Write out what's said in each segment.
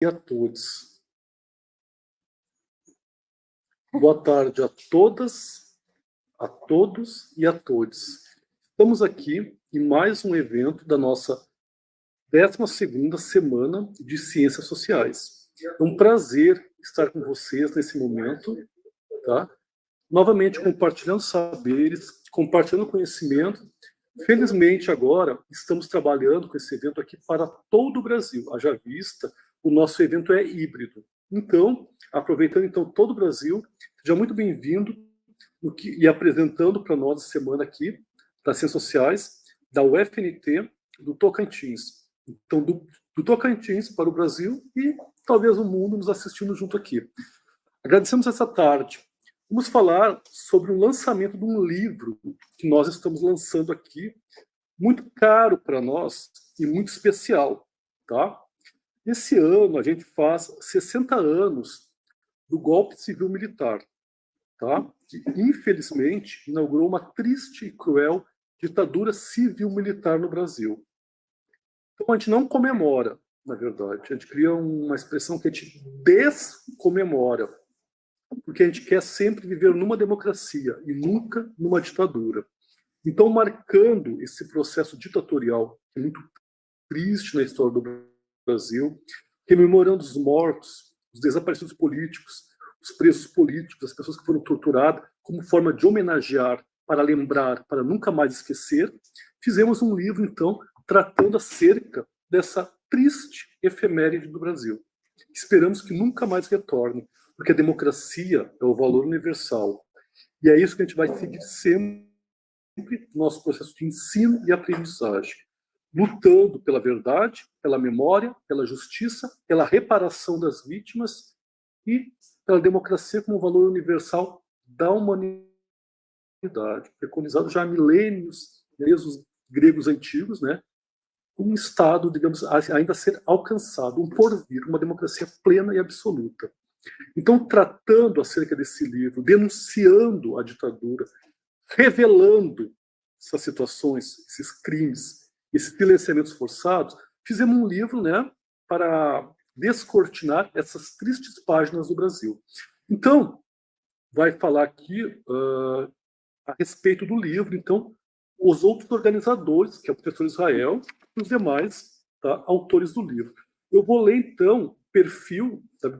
E a todos. Boa tarde a todas, a todos e a todos. Estamos aqui em mais um evento da nossa 12ª Semana de Ciências Sociais. É um prazer estar com vocês nesse momento, tá? Novamente compartilhando saberes, compartilhando conhecimento. Felizmente agora estamos trabalhando com esse evento aqui para todo o Brasil. Haja vista, o nosso evento é híbrido. Então, aproveitando então todo o Brasil, seja muito bem-vindo e apresentando para nós a semana aqui das Ciências Sociais da UFNT do Tocantins. Então, do Tocantins para o Brasil e talvez o mundo nos assistindo junto aqui. Agradecemos essa tarde. Vamos falar sobre o lançamento de um livro que nós estamos lançando aqui, muito caro para nós e muito especial, tá? Esse ano a gente faz 60 anos do golpe civil-militar, tá? Que infelizmente inaugurou uma triste e cruel ditadura civil-militar no Brasil. Então a gente não comemora, na verdade, a gente cria uma expressão que a gente descomemora, porque a gente quer sempre viver numa democracia e nunca numa ditadura. Então, marcando esse processo ditatorial, que é muito triste na história do Brasil, rememorando os mortos, os desaparecidos políticos, os presos políticos, as pessoas que foram torturadas, como forma de homenagear, para lembrar, para nunca mais esquecer, fizemos um livro, então, tratando acerca dessa triste efeméride do Brasil. Esperamos que nunca mais retorne, porque a democracia é o valor universal. E é isso que a gente vai seguir sempre no nosso processo de ensino e aprendizagem, lutando pela verdade, pela memória, pela justiça, pela reparação das vítimas e pela democracia como valor universal da humanidade, preconizado já há milênios, desde os gregos antigos, né? Um Estado, digamos, ainda a ser alcançado, um porvir, uma democracia plena e absoluta. Então, tratando acerca desse livro, denunciando a ditadura, revelando essas situações, esses crimes, esses silenciamentos forçados, fizemos um livro, né, para descortinar essas tristes páginas do Brasil. Então, vai falar aqui a respeito do livro, então, os outros organizadores, que é o professor Israel, e os demais, tá, autores do livro. Eu vou ler, então, perfil da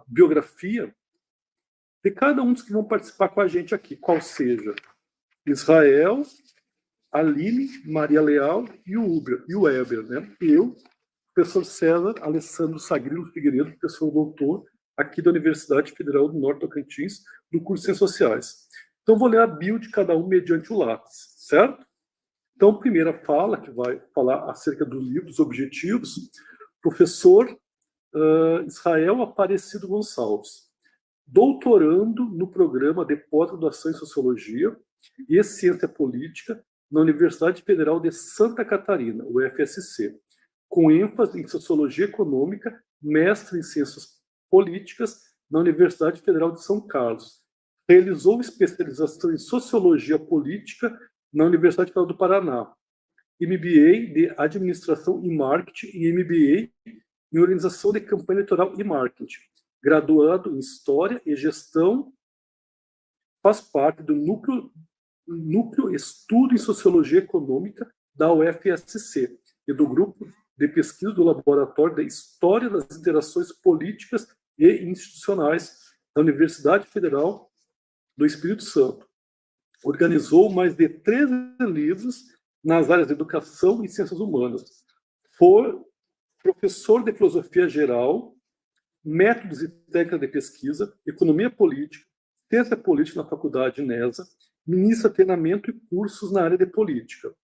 biografia de cada um dos que vão participar com a gente aqui, qual seja Israel, Aline, Maria Leal e o Weber, né? E eu, professor César Alessandro Sagrilo Figueiredo, professor doutor aqui da Universidade Federal do Norte Tocantins, do curso de Ciências Sociais. Então, vou ler a bio de cada um mediante o lápis, certo? Então, a primeira fala, que vai falar acerca do livro, dos objetivos, professor Israel Aparecido Gonçalves, doutorando no programa de pós-graduação em Sociologia e Ciência Política na Universidade Federal de Santa Catarina, UFSC, com ênfase em Sociologia Econômica, mestre em Ciências Políticas na Universidade Federal de São Carlos. Realizou especialização em Sociologia Política na Universidade Federal do Paraná, MBA de Administração e Marketing e MBA em Organização de Campanha Eleitoral e Marketing. Graduado em História e Gestão, faz parte do Núcleo Estudo em Sociologia Econômica da UFSC e do Grupo de Pesquisa do Laboratório de História das Interações Políticas e Institucionais da Universidade Federal do Espírito Santo. Organizou mais de 13 livros nas áreas de Educação e Ciências Humanas. Foi professor de Filosofia Geral, Métodos e Técnicas de Pesquisa, Economia Política, Ciência Política na Faculdade INESA, ministra treinamento e cursos na área de política,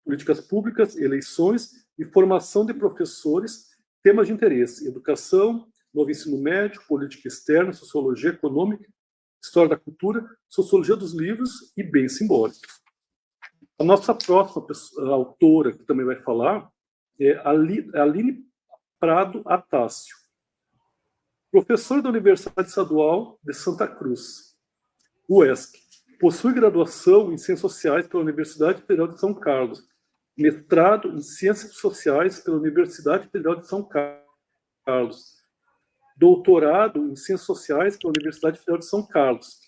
políticas públicas, eleições e formação de professores, temas de interesse, educação, novo ensino médio, política externa, sociologia econômica, história da cultura, sociologia dos livros e bens simbólicos. A nossa próxima autora, que também vai falar, é a Aline Prado Atácio, professora da Universidade Estadual de Santa Cruz, UESC. Possui graduação em Ciências Sociais pela Universidade Federal de São Carlos mestrado em Ciências Sociais pela Universidade Federal de São Carlos, doutorado em Ciências Sociais pela Universidade Federal de São Carlos.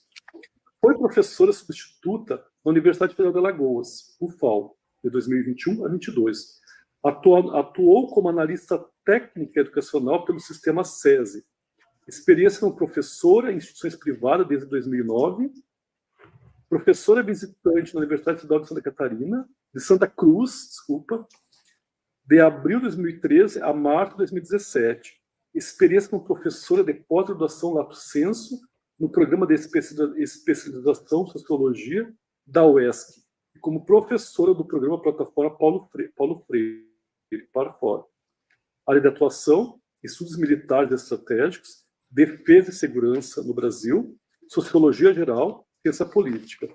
Foi professora substituta na Universidade Federal de Alagoas, UFAL, de 2021 a 2022. Atuou como analista técnica educacional pelo sistema SESI. Experiência como professora em instituições privadas desde 2009. Professora visitante na Universidade Federal de Santa Catarina, de Santa Cruz, de abril de 2013 a março de 2017. Experiência como professora de pós-graduação Lato Sensu no programa de especialização em Sociologia da UESC, e como professora do programa Plataforma Paulo Freire, para fora. Área de atuação, estudos militares e estratégicos, defesa e segurança no Brasil, sociologia geral, ciência política.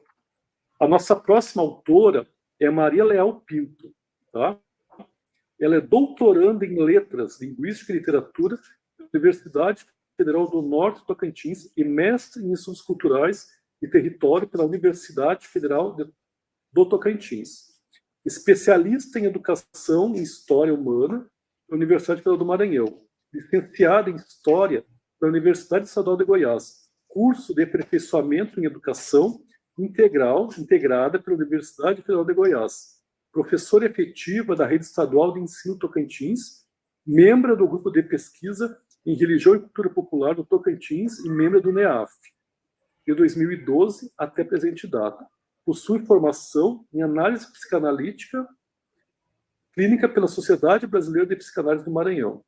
A nossa próxima autora é Maria Leal Pinto. Tá? Ela é doutoranda em Letras, Linguística e Literatura da Universidade Federal do Norte do Tocantins e mestre em Estudos Culturais e Território pela Universidade Federal do Tocantins. Especialista em Educação e História Humana pela Universidade Federal do Maranhão. Licenciada em História pela Universidade Estadual de Goiás. Curso de Aperfeiçoamento em Educação integrada pela Universidade Federal de Goiás. Professora efetiva da Rede Estadual de Ensino Tocantins, membro do Grupo de Pesquisa em Religião e Cultura Popular do Tocantins e membro do NEAF, de 2012 até presente data. Possui formação em análise psicanalítica clínica pela Sociedade Brasileira de Psicanálise do Maranhão.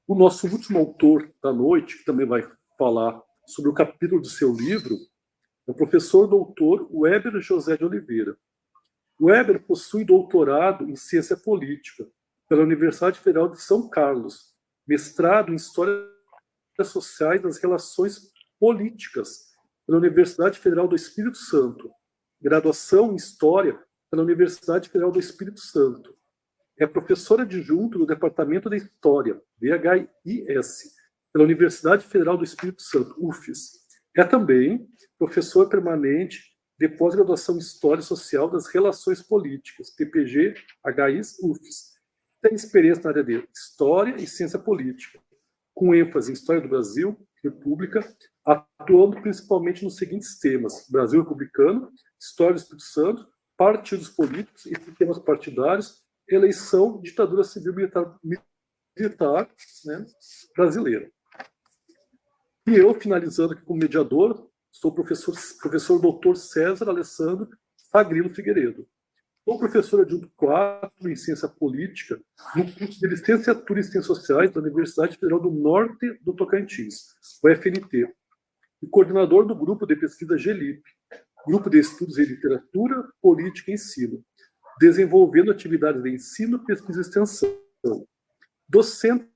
O nosso último autor da noite, que também vai falar sobre o capítulo do seu livro, é o professor doutor Weber José de Oliveira. Weber possui doutorado em Ciência Política pela Universidade Federal de São Carlos, mestrado em História Sociais das Relações Políticas pela Universidade Federal do Espírito Santo, graduação em História pela Universidade Federal do Espírito Santo. É professora adjunta do Departamento de História, DHIS, pela Universidade Federal do Espírito Santo, UFES. É também professora permanente de pós-graduação em História Social das Relações Políticas, PPG, HIS, UFES. Tem experiência na área de História e Ciência Política, com ênfase em História do Brasil, República, atuando principalmente nos seguintes temas: Brasil Republicano, História do Espírito Santo, partidos políticos e sistemas partidários, eleição, ditadura civil militar né, brasileira. E eu, finalizando aqui como mediador, sou professor doutor César Alessandro Fagrilo Figueiredo. Sou professor adjunto 4 em Ciência Política no curso de Licenciatura em Ciências Sociais da Universidade Federal do Norte do Tocantins, UFNT, e coordenador do Grupo de Pesquisa GELIP, Grupo de Estudos em Literatura, Política e Ensino, desenvolvendo atividades de ensino, pesquisa e extensão. Docente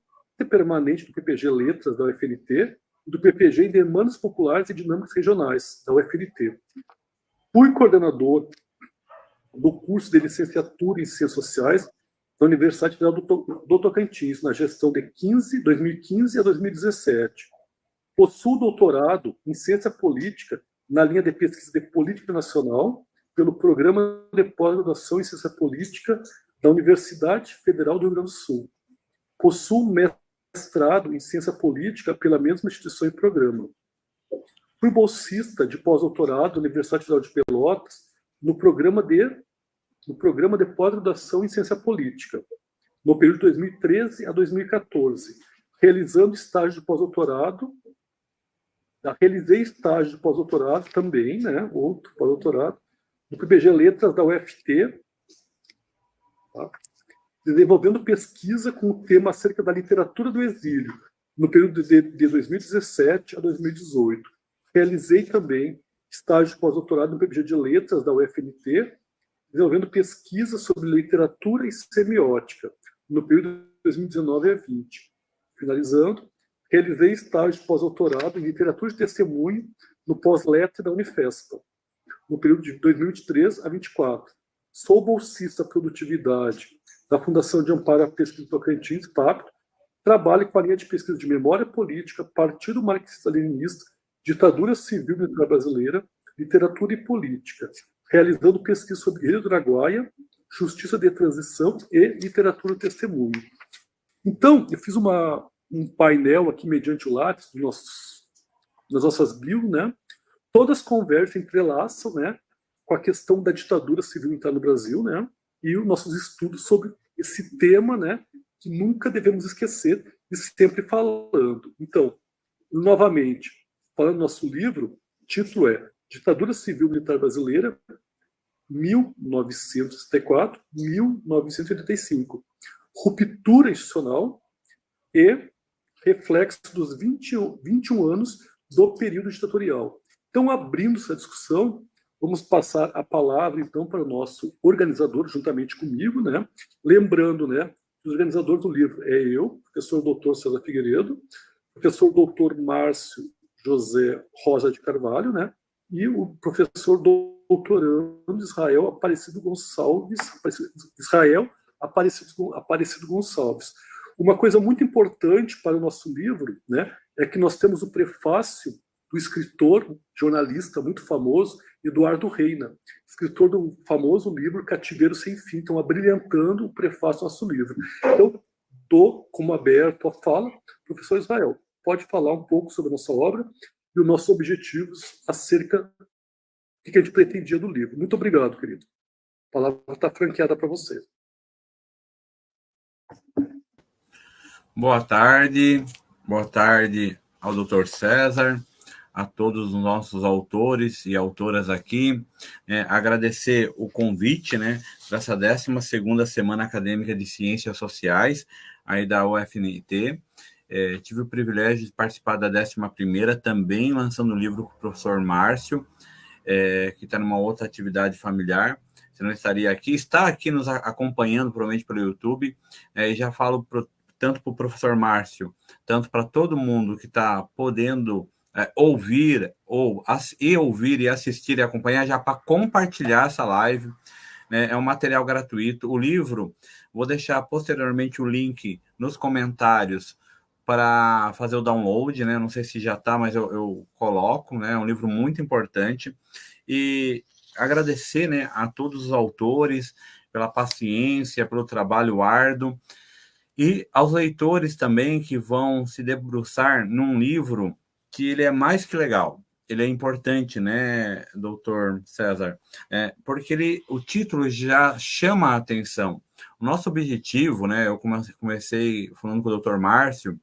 permanente do PPG Letras da UFNT e do PPG em Demandas Populares e Dinâmicas Regionais da UFNT. Fui coordenador do curso de Licenciatura em Ciências Sociais da Universidade Federal do Tocantins, na gestão de 2015 a 2017. Possuo doutorado em Ciência Política na linha de pesquisa de Política Nacional pelo Programa de Pós-Graduação em Ciência Política da Universidade Federal do Rio Grande do Sul. Possuo mestrado em Ciência Política pela mesma instituição e programa. Fui bolsista de pós-doutorado da Universidade Federal de Pelotas no programa de pós-graduação em Ciência Política, no período de 2013 a 2014, realizando estágio de pós-doutorado. Realizei estágio de pós-doutorado também, né, outro pós-doutorado, no PPG Letras da UFT, tá? Desenvolvendo pesquisa com o tema acerca da literatura do exílio, no período de 2017 a 2018. Realizei também estágio de pós-doutorado no PPG de Letras da UFNT, desenvolvendo pesquisa sobre literatura e semiótica, no período de 2019 a 2020. Finalizando, realizei estágio de pós-doutorado em literatura de testemunho no pós-letra da Unifespa, no período de 2023 a 2024. Sou bolsista Produtividade da Fundação de Amparo à Pesquisa Tocantins, PAP. Trabalho com a linha de pesquisa de memória política, Partido Marxista-Leninista, Ditadura Civil Militar Brasileira, Literatura e Política, realizando pesquisa sobre Guerrilha do Araguaia, justiça de transição e literatura testemunho. Então, eu fiz um painel aqui mediante o lápis das nossas bios, né? Todas convergem, entrelaçam, né? Com a questão da ditadura civil-militar no Brasil, né? E os nossos estudos sobre esse tema, né? Que nunca devemos esquecer e sempre falando. Então, novamente, falando do nosso livro, o título é Ditadura Civil-Militar Brasileira, 1964-1985. Ruptura institucional e reflexo dos 21 anos do período ditatorial. Então, abrindo essa discussão, vamos passar a palavra, então, para o nosso organizador, juntamente comigo, né? Lembrando, né, que o organizador do livro é eu, professor doutor César Figueiredo, professor doutor Márcio José Rosa de Carvalho, né? E o professor doutorando Israel Aparecido Gonçalves, Aparecido Gonçalves. Uma coisa muito importante para o nosso livro, né, é que nós temos o prefácio do escritor, jornalista muito famoso, Eduardo Reina, escritor do famoso livro Cativeiro Sem Fim, então abrilhantando o prefácio do nosso livro. Então, dou como aberto a fala, professor Israel, pode falar um pouco sobre a nossa obra e os nossos objetivos acerca do que a gente pretendia do livro. Muito obrigado, querido. A palavra está franqueada para você. Boa tarde ao Dr. César, a todos os nossos autores e autoras aqui. Agradecer o convite, né, para essa 12ª Semana Acadêmica de Ciências Sociais, aí da UFNT. Tive o privilégio de participar da 11ª, também lançando o livro com o professor Márcio, que está numa outra atividade familiar. Você não estaria aqui, está aqui nos acompanhando, provavelmente pelo YouTube, e já falo tanto para o professor Márcio, tanto para todo mundo que está podendo ouvir e assistir e acompanhar, já para compartilhar essa live, né? É um material gratuito. O livro, vou deixar posteriormente o link nos comentários para fazer o download, né? Não sei se já está, mas eu coloco, né? É um livro muito importante. E agradecer, né, a todos os autores pela paciência, pelo trabalho árduo, e aos leitores também que vão se debruçar num livro que ele é mais que legal. Ele é importante, né, doutor César? Porque o título já chama a atenção. O nosso objetivo, né, eu comecei falando com o doutor Márcio,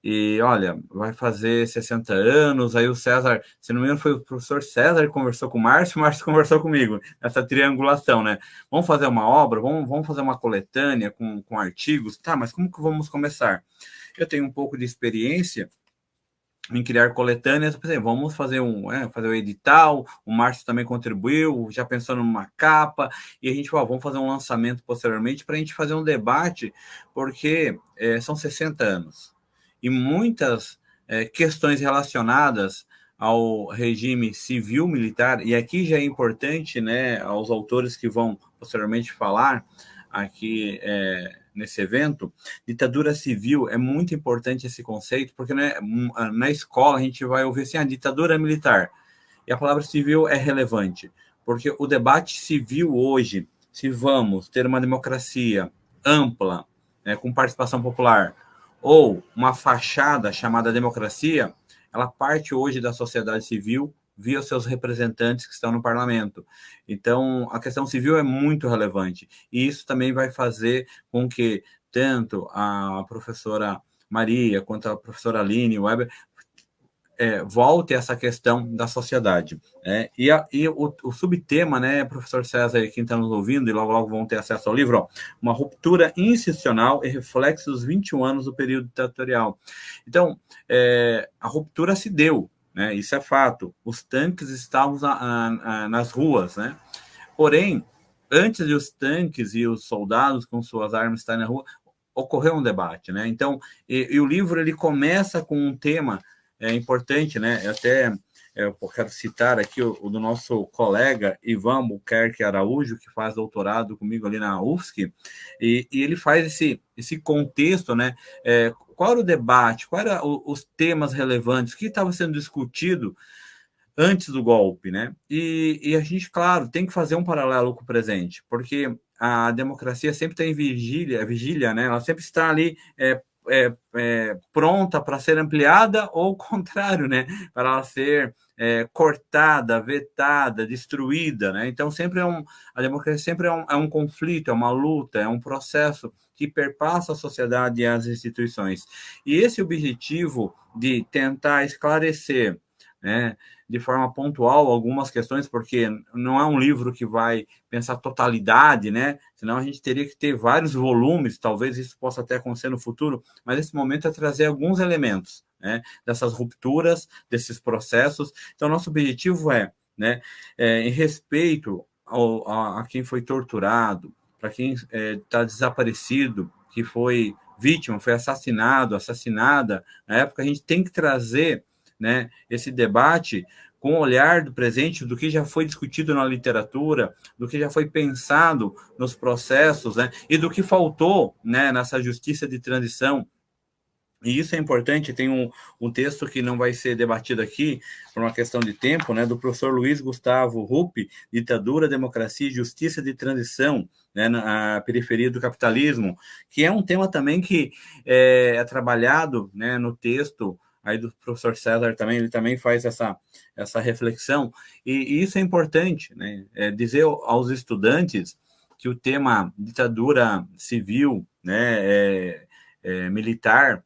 e olha, vai fazer 60 anos, aí o César, se não me engano, foi o professor César que conversou com o Márcio conversou comigo, essa triangulação, né? Vamos fazer uma obra, vamos fazer uma coletânea com artigos, tá, mas como que vamos começar? Eu tenho um pouco de experiência em criar coletâneas, por exemplo, vamos fazer fazer o edital, o Márcio também contribuiu, já pensando numa capa, e a gente falou, vamos fazer um lançamento posteriormente para a gente fazer um debate, porque são 60 anos. E muitas questões relacionadas ao regime civil-militar, e aqui já é importante, né, aos autores que vão posteriormente falar aqui nesse evento, ditadura civil, é muito importante esse conceito, porque né, na escola a gente vai ouvir assim, a ditadura militar, e a palavra civil é relevante, porque o debate civil hoje, se vamos ter uma democracia ampla, né, com participação popular, ou uma fachada chamada democracia, ela parte hoje da sociedade civil via os seus representantes que estão no parlamento. Então, a questão civil é muito relevante. E isso também vai fazer com que tanto a professora Maria quanto a professora Aline Weber volte essa questão da sociedade. E o subtema, né, professor César, quem está nos ouvindo, e logo vão ter acesso ao livro, uma ruptura institucional e reflexos dos 21 anos do período ditatorial. Então, a ruptura se deu, né, isso é fato. Os tanques estavam nas ruas, né? Porém, antes de os tanques e os soldados com suas armas estarem na rua, ocorreu um debate, né? Então, e o livro ele começa com um tema importante, né? Eu quero citar aqui o do nosso colega Ivan Albuquerque Araújo, que faz doutorado comigo ali na UFSC, e ele faz esse contexto, né? Qual era o debate, quais eram os temas relevantes, o que estava sendo discutido antes do golpe, né? E a gente, claro, tem que fazer um paralelo com o presente, porque a democracia sempre está em vigília, né? Ela sempre está ali pronta para ser ampliada, ou o contrário, né? Para ela ser cortada, vetada, destruída, né? Então a democracia sempre é um conflito, é uma luta, é um processo que perpassa a sociedade e as instituições. E esse objetivo de tentar esclarecer, né, de forma pontual algumas questões, porque não é um livro que vai pensar totalidade, né? Senão a gente teria que ter vários volumes, talvez isso possa até acontecer no futuro, mas esse momento é trazer alguns elementos, né, dessas rupturas, desses processos. Então, nosso objetivo né, em respeito a quem foi torturado, para quem está desaparecido, que foi vítima, foi assassinada, na época, a gente tem que trazer, né, esse debate com o olhar do presente, do que já foi discutido na literatura, do que já foi pensado nos processos, né, e do que faltou, né, nessa justiça de transição. E isso é importante. Tem um texto que não vai ser debatido aqui, por uma questão de tempo, né, do professor Luiz Gustavo Rupp, Ditadura, Democracia e Justiça de Transição, né, na periferia do capitalismo, que é um tema também que é trabalhado, né, no texto aí do professor César também. Ele também faz essa reflexão, e isso é importante, né, dizer aos estudantes que o tema ditadura civil, né, militar,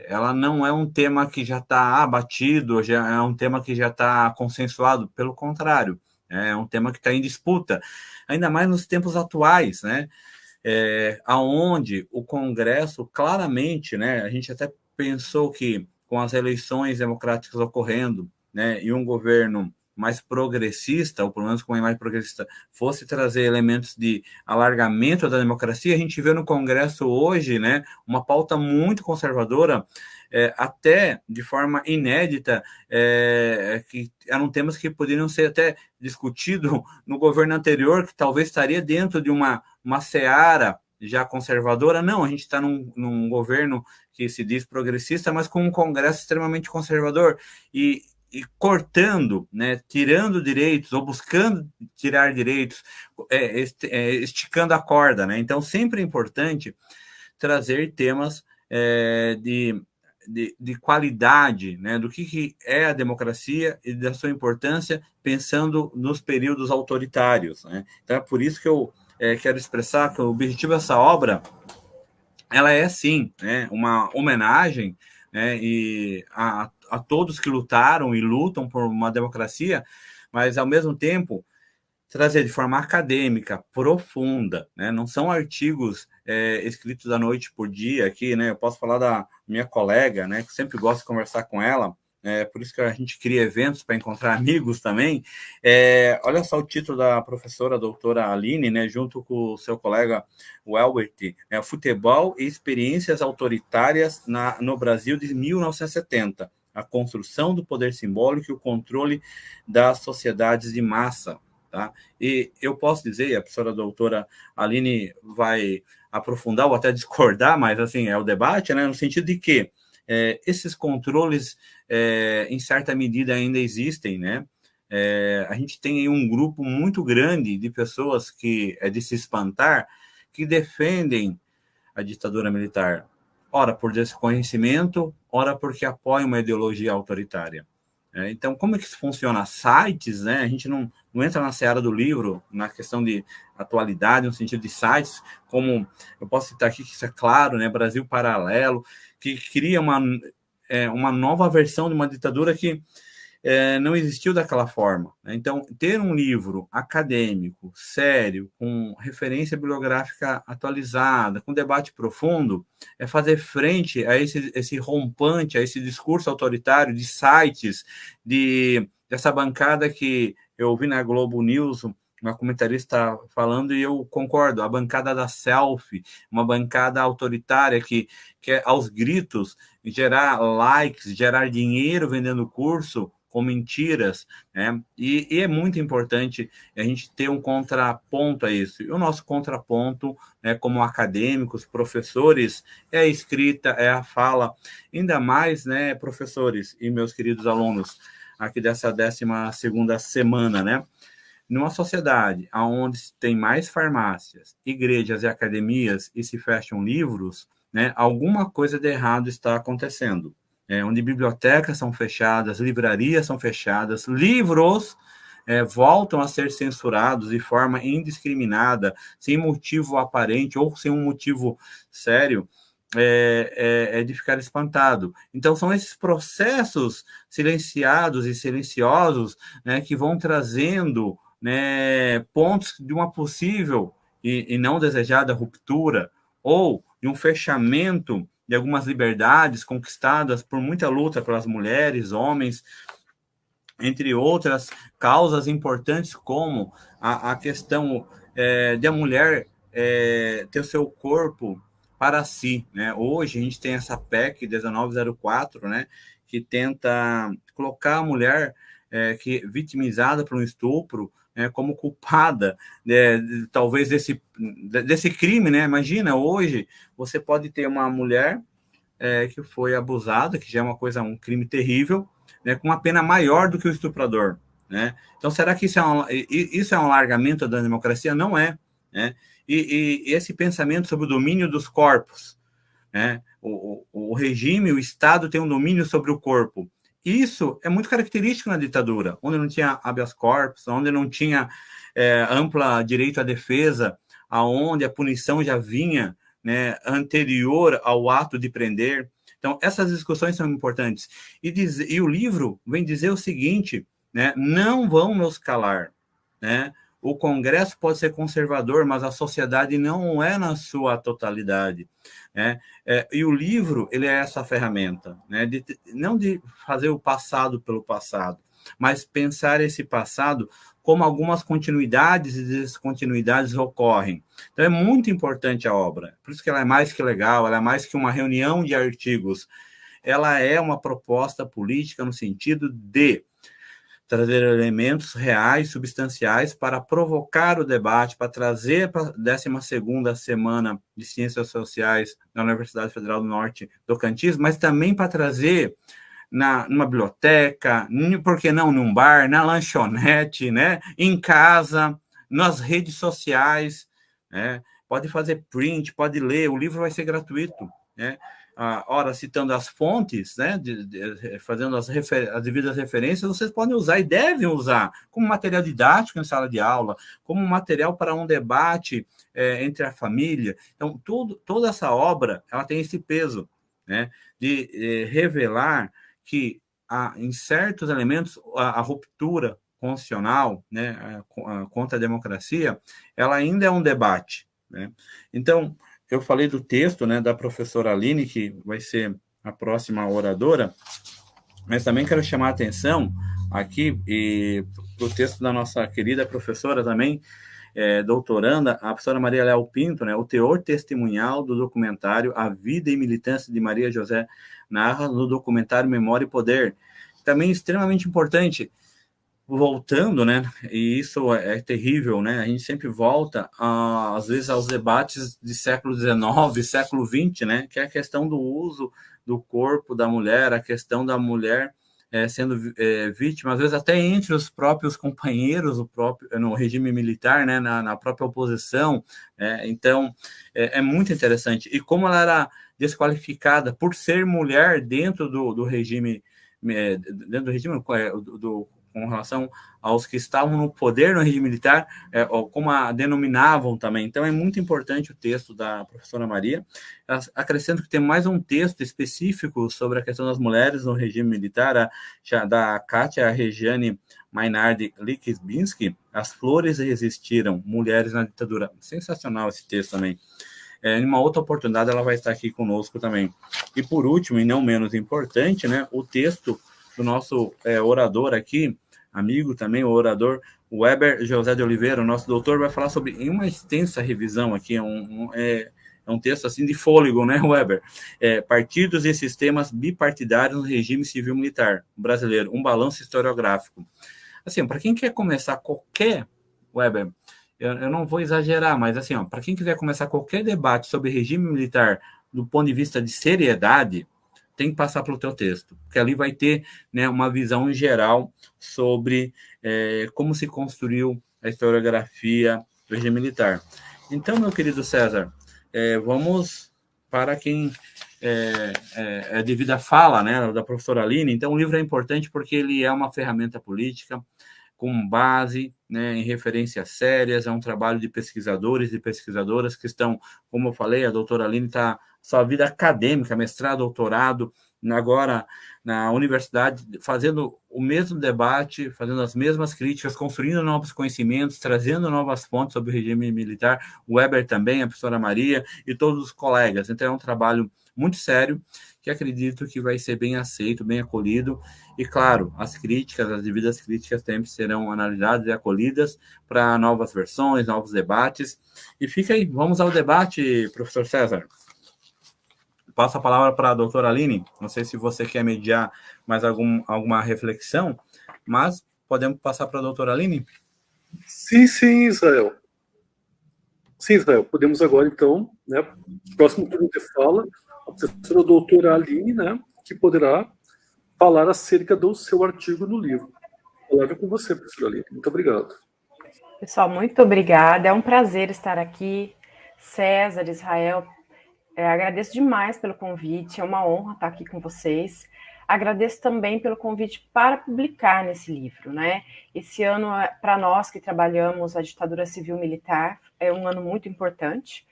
ela não é um tema que já está abatido, já é um tema que já está consensuado. Pelo contrário, é um tema que está em disputa, ainda mais nos tempos atuais, né? Aonde o Congresso claramente, né, a gente até pensou que com as eleições democráticas ocorrendo, né, e um governo mais progressista, ou pelo menos com uma imagem progressista, fosse trazer elementos de alargamento da democracia, a gente vê no Congresso hoje, né, uma pauta muito conservadora, até de forma inédita, que eram temas que poderiam ser até discutidos no governo anterior, que talvez estaria dentro de uma seara já conservadora. Não, a gente está num governo que se diz progressista, mas com um Congresso extremamente conservador, e cortando, né, tirando direitos, ou buscando tirar direitos, esticando a corda, né? Então, sempre é importante trazer temas de qualidade, né, do que é a democracia e da sua importância, pensando nos períodos autoritários, né? Então, é por isso que eu quero expressar que o objetivo dessa obra, ela é, sim, né, uma homenagem, né, e a todos que lutaram e lutam por uma democracia, mas, ao mesmo tempo, trazer de forma acadêmica, profunda, né? Não são artigos escritos da noite por dia aqui, né? Eu posso falar da minha colega, né, que sempre gosto de conversar com ela, por isso que a gente cria eventos para encontrar amigos também. Olha só o título da professora doutora Aline, né, junto com o seu colega Welbert, Futebol e Experiências Autoritárias no Brasil de 1970, a construção do poder simbólico e o controle das sociedades de massa. Tá? E eu posso dizer, a professora doutora Aline vai aprofundar ou até discordar, mas assim, é o debate, né, no sentido de que esses controles, em certa medida, ainda existem, né? A gente tem aí um grupo muito grande de pessoas que é de se espantar, que defendem a ditadura militar, ora por desconhecimento, ora porque apoiam uma ideologia autoritária. Então, como é que isso funciona? Sites, né? A gente não entra na seara do livro, na questão de atualidade, no sentido de sites, como eu posso citar aqui, que isso é claro, né? Brasil Paralelo, que cria uma nova versão de uma ditadura que não existiu daquela forma. Então, ter um livro acadêmico, sério, com referência bibliográfica atualizada, com debate profundo, é fazer frente a esse rompante, a esse discurso autoritário de sites, dessa bancada que eu ouvi na Globo News, uma comentarista falando, e eu concordo, a bancada da selfie, uma bancada autoritária que quer, aos gritos, gerar likes, gerar dinheiro vendendo curso, com mentiras, né? E é muito importante a gente ter um contraponto a isso. E o nosso contraponto, né, como acadêmicos, professores, é a escrita, é a fala. Ainda mais, né, professores e meus queridos alunos aqui dessa 12ª semana, né? numa sociedade onde tem mais farmácias, igrejas e academias e se fecham livros, né, alguma coisa de errado está acontecendo. Onde bibliotecas são fechadas, livrarias são fechadas, livros voltam a ser censurados de forma indiscriminada, sem motivo aparente ou sem um motivo sério, de ficar espantado. Então, são esses processos silenciados e silenciosos, né, que vão trazendo, né, pontos de uma possível e não desejada ruptura ou de um fechamento de algumas liberdades conquistadas por muita luta pelas mulheres, homens, entre outras causas importantes, como a questão de a mulher ter o seu corpo para si, né? Hoje a gente tem essa PEC 1904, né, que tenta colocar a mulher que vitimizada por um estupro como culpada, talvez desse crime, né? Imagina, hoje você pode ter uma mulher que foi abusada, que já é um crime terrível, né, com uma pena maior do que o estuprador, né? Então, será que isso é um alargamento da democracia? Não é, né? E esse pensamento sobre o domínio dos corpos, né? O regime, o Estado tem um domínio sobre o corpo. Isso é muito característico na ditadura, onde não tinha habeas corpus, onde não tinha ampla direito à defesa, aonde a punição já vinha, né, anterior ao ato de prender. Então, essas discussões são importantes. E o livro vem dizer o seguinte, né, não vão nos calar, né? O Congresso pode ser conservador, mas a sociedade não é na sua totalidade, né? E o livro, ele é essa ferramenta, né? Não de fazer o passado pelo passado, mas pensar esse passado como algumas continuidades e descontinuidades ocorrem. Então, é muito importante a obra. Por isso que ela é mais que legal, ela é mais que uma reunião de artigos. Ela é uma proposta política no sentido de trazer elementos reais, substanciais, para provocar o debate, para trazer para a 12ª Semana de Ciências Sociais na Universidade Federal do Norte do Tocantins, mas também para trazer numa biblioteca, por que não num bar, na lanchonete, né? Em casa, nas redes sociais, né? Pode fazer print, pode ler, o livro vai ser gratuito, né? Ora, citando as fontes, né, fazendo as devidas referências, vocês podem usar e devem usar como material didático em sala de aula, como material para um debate entre a família. Então, toda essa obra, ela tem esse peso, né, de revelar que em certos elementos a ruptura constitucional, né, contra a democracia, ela ainda é um debate, né? Então, eu falei do texto, né, da professora Aline, que vai ser a próxima oradora, mas também quero chamar a atenção aqui para o texto da nossa querida professora também, doutoranda, a professora Maria Léo Pinto, né, o teor testemunhal do documentário A Vida e Militância de Maria José Narra no documentário Memória e Poder. Também extremamente importante, voltando, né, e isso é terrível, né, a gente sempre volta, às vezes, aos debates de século XIX, século XX, né, que é a questão do uso do corpo da mulher, a questão da mulher sendo vítima, às vezes até entre os próprios companheiros, no regime militar, né, na própria oposição. Então, é muito interessante. E como ela era desqualificada por ser mulher dentro do regime, com relação aos que estavam no poder no regime militar, ou como a denominavam também. Então, é muito importante o texto da professora Maria. Acrescento que tem mais um texto específico sobre a questão das mulheres no regime militar, da Kátia Regiane Mainardi Likibinski, As Flores Resistiram, Mulheres na Ditadura. Sensacional esse texto também. Em uma outra oportunidade, ela vai estar aqui conosco também. E, por último, e não menos importante, né, o texto do nosso orador aqui, amigo também, o orador Weber José de Oliveira, o nosso doutor, vai falar sobre, em uma extensa revisão aqui, é um texto assim de fôlego, né, Weber? Partidos e sistemas bipartidários no regime civil-militar brasileiro, um balanço historiográfico. Assim, para quem quer começar qualquer, Weber, eu não vou exagerar, mas assim, para quem quiser começar qualquer debate sobre regime militar do ponto de vista de seriedade, tem que passar pelo teu texto, porque ali vai ter, né, uma visão geral sobre como se construiu a historiografia do regime militar. Então, meu querido César, vamos para quem devido à fala, né, da professora Aline. Então, o livro é importante porque ele é uma ferramenta política com base, né, em referências sérias, é um trabalho de pesquisadores e pesquisadoras que estão, como eu falei, a doutora Aline está sua vida acadêmica, mestrado, doutorado, agora na universidade, fazendo o mesmo debate, fazendo as mesmas críticas, construindo novos conhecimentos, trazendo novas fontes sobre o regime militar, o Weber também, a professora Maria e todos os colegas. Então, é um trabalho muito sério, que acredito que vai ser bem aceito, bem acolhido, e claro, as críticas, as devidas críticas sempre serão analisadas e acolhidas para novas versões, novos debates. E fica aí, vamos ao debate, professor César. Passo a palavra para a doutora Aline, não sei se você quer mediar mais alguma reflexão, mas podemos passar para a doutora Aline? Sim, Israel. Sim, Israel, podemos agora, então, né, próximo turno de fala, a professora doutora Aline, né, que poderá falar acerca do seu artigo no livro. A palavra é com você, professora Aline. Muito obrigado. Pessoal, muito obrigada. É um prazer estar aqui. César, Israel, agradeço demais pelo convite. É uma honra estar aqui com vocês. Agradeço também pelo convite para publicar nesse livro, né? Esse ano, para nós que trabalhamos a ditadura civil-militar, é um ano muito importante.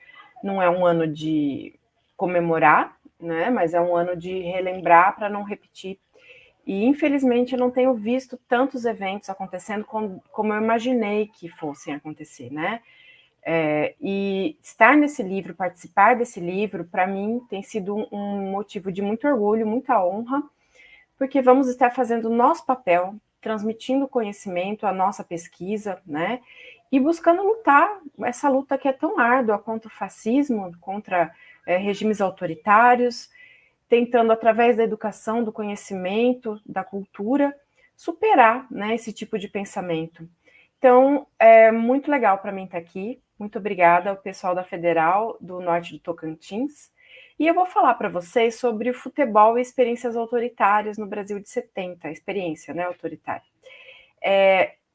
Não é um ano de comemorar, né? Mas é um ano de relembrar para não repetir. E, infelizmente, eu não tenho visto tantos eventos acontecendo como eu imaginei que fossem acontecer, né? E estar nesse livro, participar desse livro, para mim, tem sido um motivo de muito orgulho, muita honra, porque vamos estar fazendo o nosso papel, transmitindo conhecimento, a nossa pesquisa, né? E buscando lutar, essa luta que é tão árdua contra o fascismo, contra regimes autoritários, tentando, através da educação, do conhecimento, da cultura, superar, né, esse tipo de pensamento. Então, é muito legal para mim estar aqui. Muito obrigada ao pessoal da Federal do Norte do Tocantins. E eu vou falar para vocês sobre o futebol e experiências autoritárias no Brasil de 70, a experiência, né, autoritária.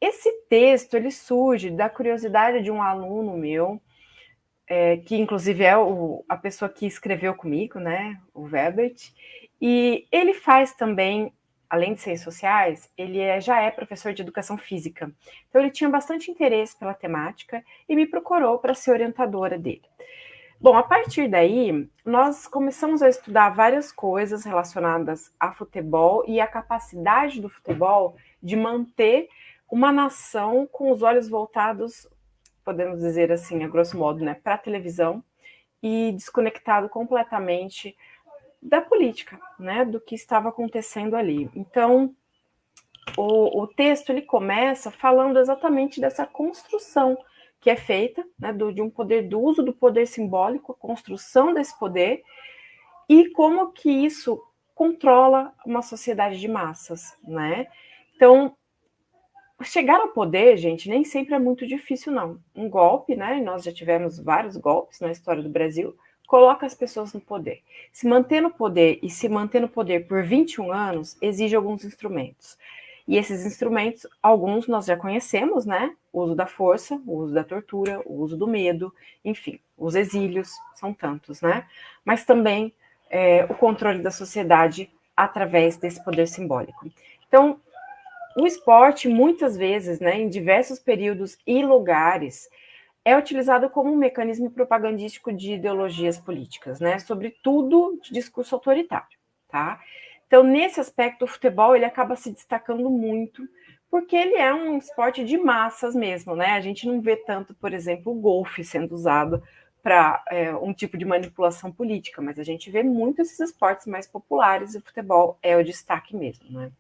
Esse texto, ele surge da curiosidade de um aluno meu, que inclusive é a pessoa que escreveu comigo, né, o Weber, e ele faz também, além de ciências sociais, ele já é professor de educação física. Então ele tinha bastante interesse pela temática e me procurou para ser orientadora dele. Bom, a partir daí, nós começamos a estudar várias coisas relacionadas a futebol e a capacidade do futebol de manter uma nação com os olhos voltados, podemos dizer assim, a grosso modo, né, para a televisão e desconectado completamente da política, né, do que estava acontecendo ali. Então, o texto ele começa falando exatamente dessa construção que é feita, né, de um poder, do uso do poder simbólico, a construção desse poder e como que isso controla uma sociedade de massas, né? Então, chegar ao poder, gente, nem sempre é muito difícil, não. Um golpe, né? Nós já tivemos vários golpes na história do Brasil, coloca as pessoas no poder. Se manter no poder e se manter no poder por 21 anos exige alguns instrumentos. E esses instrumentos, alguns nós já conhecemos, né? O uso da força, o uso da tortura, o uso do medo, enfim, os exílios, são tantos, né? Mas também o controle da sociedade através desse poder simbólico. Então, o esporte, muitas vezes, né, em diversos períodos e lugares, é utilizado como um mecanismo propagandístico de ideologias políticas, né, sobretudo de discurso autoritário, tá? Então, nesse aspecto, o futebol ele acaba se destacando muito, porque ele é um esporte de massas mesmo, né? A gente não vê tanto, por exemplo, o golfe sendo usado para um tipo de manipulação política, mas a gente vê muito esses esportes mais populares e o futebol é o destaque mesmo, né?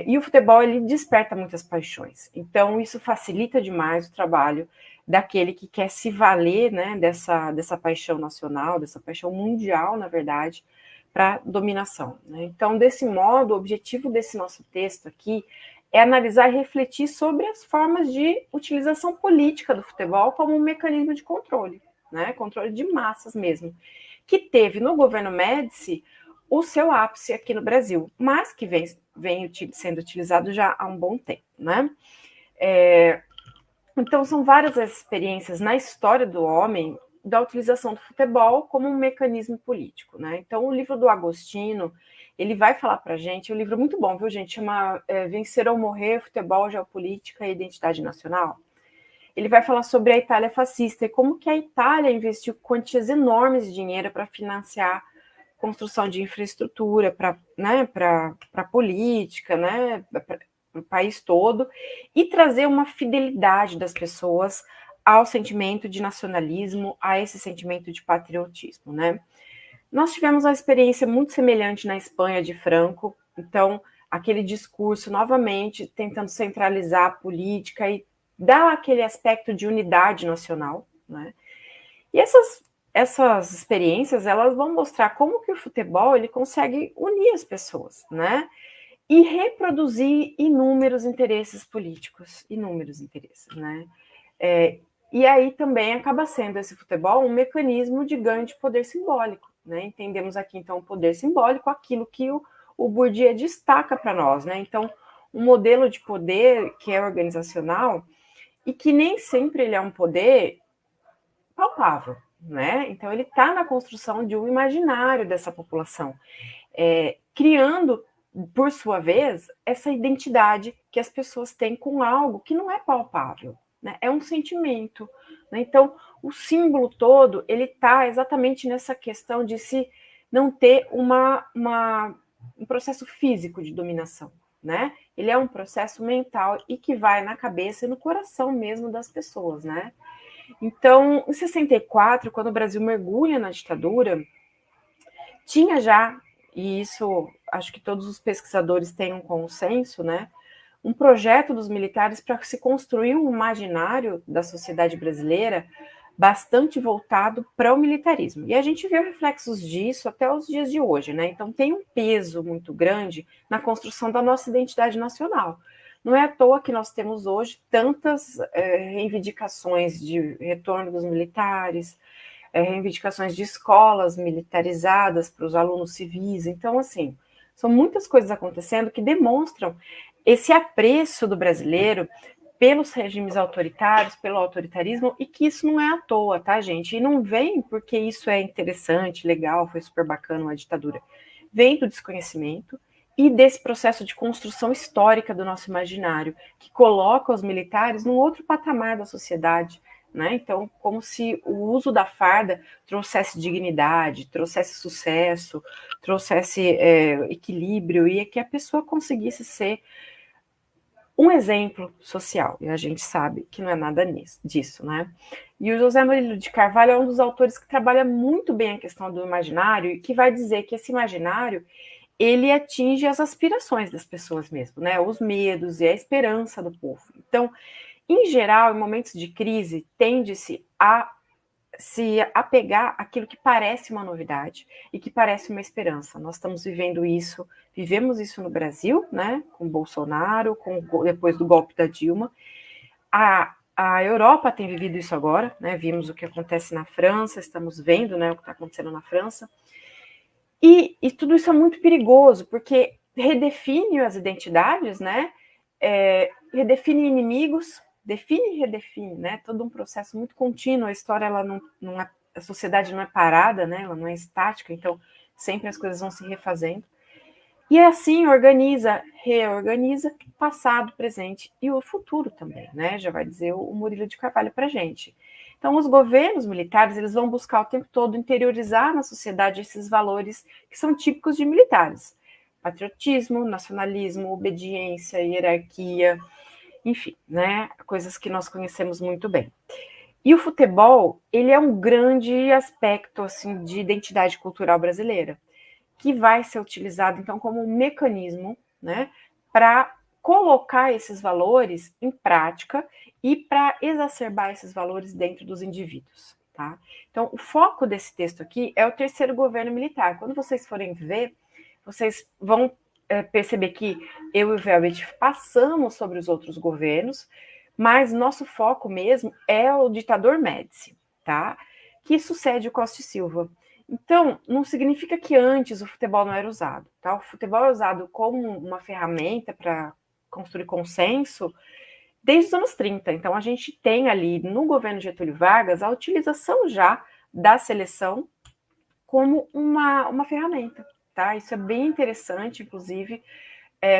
E o futebol ele desperta muitas paixões, então isso facilita demais o trabalho daquele que quer se valer, né, dessa paixão nacional, dessa paixão mundial, na verdade, para dominação, né? Então, desse modo, o objetivo desse nosso texto aqui é analisar e refletir sobre as formas de utilização política do futebol como um mecanismo de controle, né, controle de massas mesmo, que teve no governo Médici o seu ápice aqui no Brasil, mas que vem sendo utilizado já há um bom tempo, né? Então, são várias as experiências na história do homem da utilização do futebol como um mecanismo político, né? Então, o livro do Agostinho, ele vai falar para a gente, é um livro muito bom, viu, gente? Chama Vencer ou Morrer, Futebol, Geopolítica e Identidade Nacional. Ele vai falar sobre a Itália fascista e como que a Itália investiu quantias enormes de dinheiro para financiar a construção de infraestrutura, para política, né, para o país todo, e trazer uma fidelidade das pessoas ao sentimento de nacionalismo, a esse sentimento de patriotismo, né? Nós tivemos uma experiência muito semelhante na Espanha de Franco, então aquele discurso novamente tentando centralizar a política e dar aquele aspecto de unidade nacional, né? E essas experiências, elas vão mostrar como que o futebol ele consegue unir as pessoas, né? E reproduzir inúmeros interesses políticos, inúmeros interesses, né? E aí também acaba sendo esse futebol um mecanismo de ganho de poder simbólico, né? Entendemos aqui, então, o poder simbólico, aquilo que o Bourdieu destaca para nós, né? Então, um modelo de poder que é organizacional e que nem sempre ele é um poder palpável, né? Então, ele está na construção de um imaginário dessa população, criando, por sua vez, essa identidade que as pessoas têm com algo que não é palpável, né? É um sentimento, né? Então, o símbolo todo, ele está exatamente nessa questão de se não ter um processo físico de dominação, né? Ele é um processo mental e que vai na cabeça e no coração mesmo das pessoas, né? Então, em 64, quando o Brasil mergulha na ditadura, tinha já, e isso acho que todos os pesquisadores têm um consenso, né? Um projeto dos militares para se construir um imaginário da sociedade brasileira bastante voltado para o militarismo. E a gente vê reflexos disso até os dias de hoje, né? Então tem um peso muito grande na construção da nossa identidade nacional. Não é à toa que nós temos hoje tantas reivindicações de retorno dos militares, reivindicações de escolas militarizadas para os alunos civis. Então, assim, são muitas coisas acontecendo que demonstram esse apreço do brasileiro pelos regimes autoritários, pelo autoritarismo, e que isso não é à toa, tá, gente? E não vem porque isso é interessante, legal, foi super bacana uma ditadura. Vem do desconhecimento e desse processo de construção histórica do nosso imaginário, que coloca os militares num outro patamar da sociedade, né? Então, como se o uso da farda trouxesse dignidade, trouxesse sucesso, trouxesse equilíbrio e que a pessoa conseguisse ser um exemplo social, e a gente sabe que não é nada disso, né? E o José Murilo de Carvalho é um dos autores que trabalha muito bem a questão do imaginário e que vai dizer que esse imaginário, ele atinge as aspirações das pessoas mesmo, né? Os medos e a esperança do povo. Então, em geral, em momentos de crise, tende-se a se apegar àquilo que parece uma novidade e que parece uma esperança. Nós estamos vivemos isso no Brasil, né, com Bolsonaro, depois do golpe da Dilma. A Europa tem vivido isso agora, né, vimos o que acontece na França, estamos vendo, né, o que está acontecendo na França. E tudo isso é muito perigoso, porque redefine as identidades, né, redefine inimigos, define e redefine, né? Todo um processo muito contínuo. A história, ela não é, a sociedade não é parada, né? Ela não é estática, então sempre as coisas vão se refazendo. E assim organiza, reorganiza passado, presente e o futuro também, né? Já vai dizer o Murilo de Carvalho para a gente. Então, os governos militares, eles vão buscar o tempo todo interiorizar na sociedade esses valores que são típicos de militares. Patriotismo, nacionalismo, obediência, hierarquia, enfim, né, coisas que nós conhecemos muito bem. E o futebol, ele é um grande aspecto, assim, de identidade cultural brasileira, que vai ser utilizado, então, como um mecanismo, né, para colocar esses valores em prática e para exacerbar esses valores dentro dos indivíduos, tá? Então, o foco desse texto aqui é o terceiro governo militar. Quando vocês forem ver, vocês vão perceber que eu e o Velvet passamos sobre os outros governos, mas nosso foco mesmo é o ditador Médici, tá? Que sucede o Costa e Silva. Então, não significa que antes o futebol não era usado, tá? O futebol é usado como uma ferramenta para construir consenso desde os anos 30. Então, a gente tem ali, no governo Getúlio Vargas, a utilização já da seleção como uma ferramenta, tá? Isso é bem interessante, inclusive,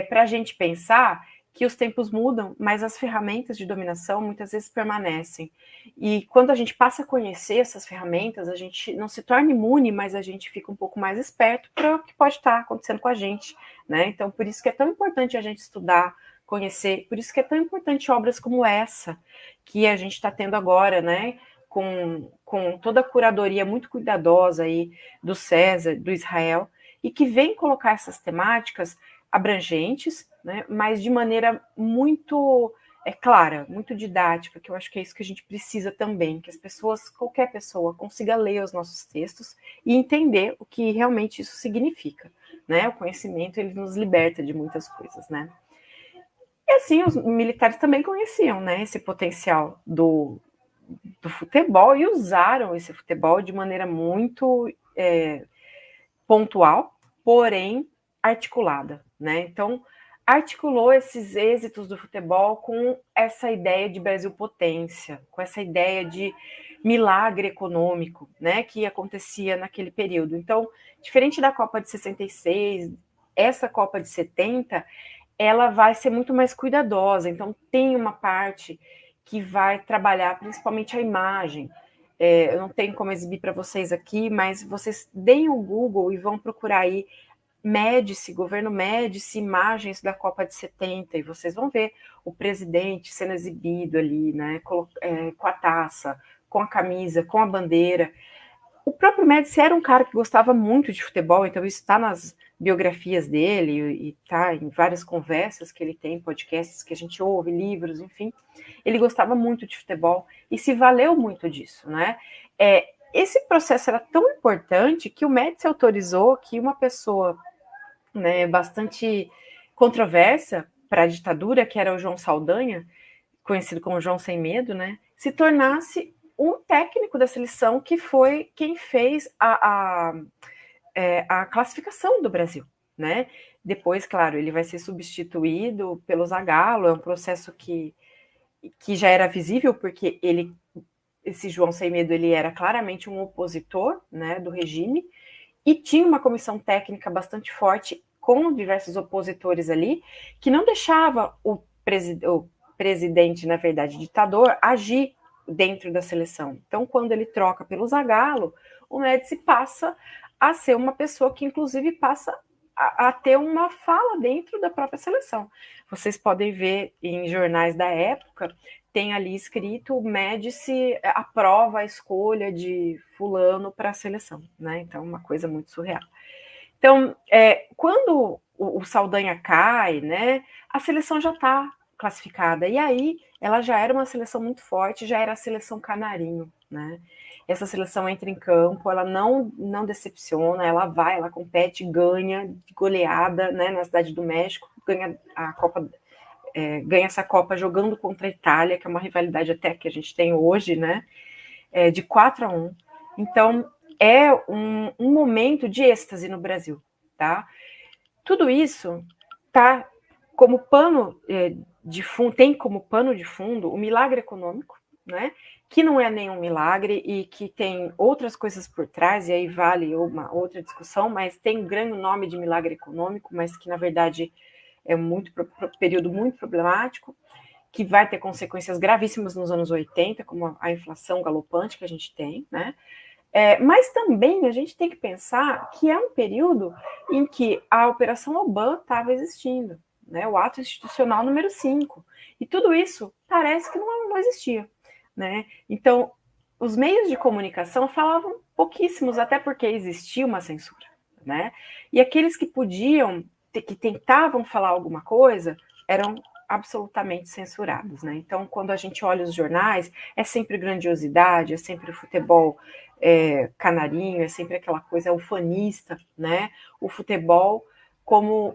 para a gente pensar que os tempos mudam, mas as ferramentas de dominação muitas vezes permanecem. E quando a gente passa a conhecer essas ferramentas, a gente não se torna imune, mas a gente fica um pouco mais esperto para o que pode estar acontecendo com a gente, né? Então, por isso que é tão importante a gente estudar, conhecer, por isso que é tão importante obras como essa, que a gente está tendo agora, né? Com toda a curadoria muito cuidadosa aí do César, do Israel, e que vem colocar essas temáticas abrangentes, né, mas de maneira muito clara, muito didática, que eu acho que é isso que a gente precisa também, que as pessoas, qualquer pessoa, consiga ler os nossos textos e entender o que realmente isso significa, né? O conhecimento, ele nos liberta de muitas coisas, né? E assim, os militares também conheciam, né, esse potencial do futebol e usaram esse futebol de maneira muito pontual, porém articulada, né? Então, articulou esses êxitos do futebol com essa ideia de Brasil potência, com essa ideia de milagre econômico, né, que acontecia naquele período. Então, diferente da Copa de 66, essa Copa de 70, ela vai ser muito mais cuidadosa. Então, tem uma parte que vai trabalhar principalmente a imagem. Eu não tenho como exibir para vocês aqui, mas vocês deem o Google e vão procurar aí Médici, governo Médici, imagens da Copa de 70, e vocês vão ver o presidente sendo exibido ali, né, com a taça, com a camisa, com a bandeira. O próprio Médici era um cara que gostava muito de futebol, então isso está nas biografias dele e está em várias conversas que ele tem, podcasts que a gente ouve, livros, enfim. Ele gostava muito de futebol e se valeu muito disso, né? Esse processo era tão importante que o Médici autorizou que uma pessoa, né, bastante controversa para a ditadura, que era o João Saldanha, conhecido como João Sem Medo, né, se tornasse um técnico da seleção que foi quem fez a classificação do Brasil, né? Depois, claro, ele vai ser substituído pelo Zagallo, é um processo que já era visível, porque esse João Sem Medo, ele era claramente um opositor, né, do regime, e tinha uma comissão técnica bastante forte, com diversos opositores ali, que não deixava o presidente, na verdade, ditador, agir dentro da seleção. Então, quando ele troca pelo Zagallo, o Médici passa a ser uma pessoa que, inclusive, passa a ter uma fala dentro da própria seleção. Vocês podem ver em jornais da época, tem ali escrito: o Médici aprova a escolha de fulano para a seleção, né? Então, uma coisa muito surreal. Então, quando o Saldanha cai, né, a seleção já está classificada, e aí ela já era uma seleção muito forte, já era a seleção canarinho, né? Essa seleção entra em campo, ela não decepciona, ela vai, ela compete, ganha de goleada, né, na Cidade do México, ganha a Copa, ganha essa Copa jogando contra a Itália, que é uma rivalidade até que a gente tem hoje, né, de 4-1. Então, é um momento de êxtase no Brasil, tá? Tudo isso tá como pano de fundo, tem como pano de fundo o milagre econômico, né? Que não é nenhum milagre e que tem outras coisas por trás, e aí vale uma outra discussão, mas tem um grande nome de milagre econômico, mas que na verdade é período muito problemático, que vai ter consequências gravíssimas nos anos 80, como a inflação galopante que a gente tem, né? Mas também a gente tem que pensar que é um período em que a Operação Oban estava existindo, né? O ato institucional número 5. E tudo isso parece que não existia, né? Então, os meios de comunicação falavam pouquíssimos, até porque existia uma censura, né? E aqueles que podiam, que tentavam falar alguma coisa, eram absolutamente censurados, né? Então, quando a gente olha os jornais, é sempre grandiosidade, é sempre o futebol canarinho, é sempre aquela coisa ufanista, né? O futebol como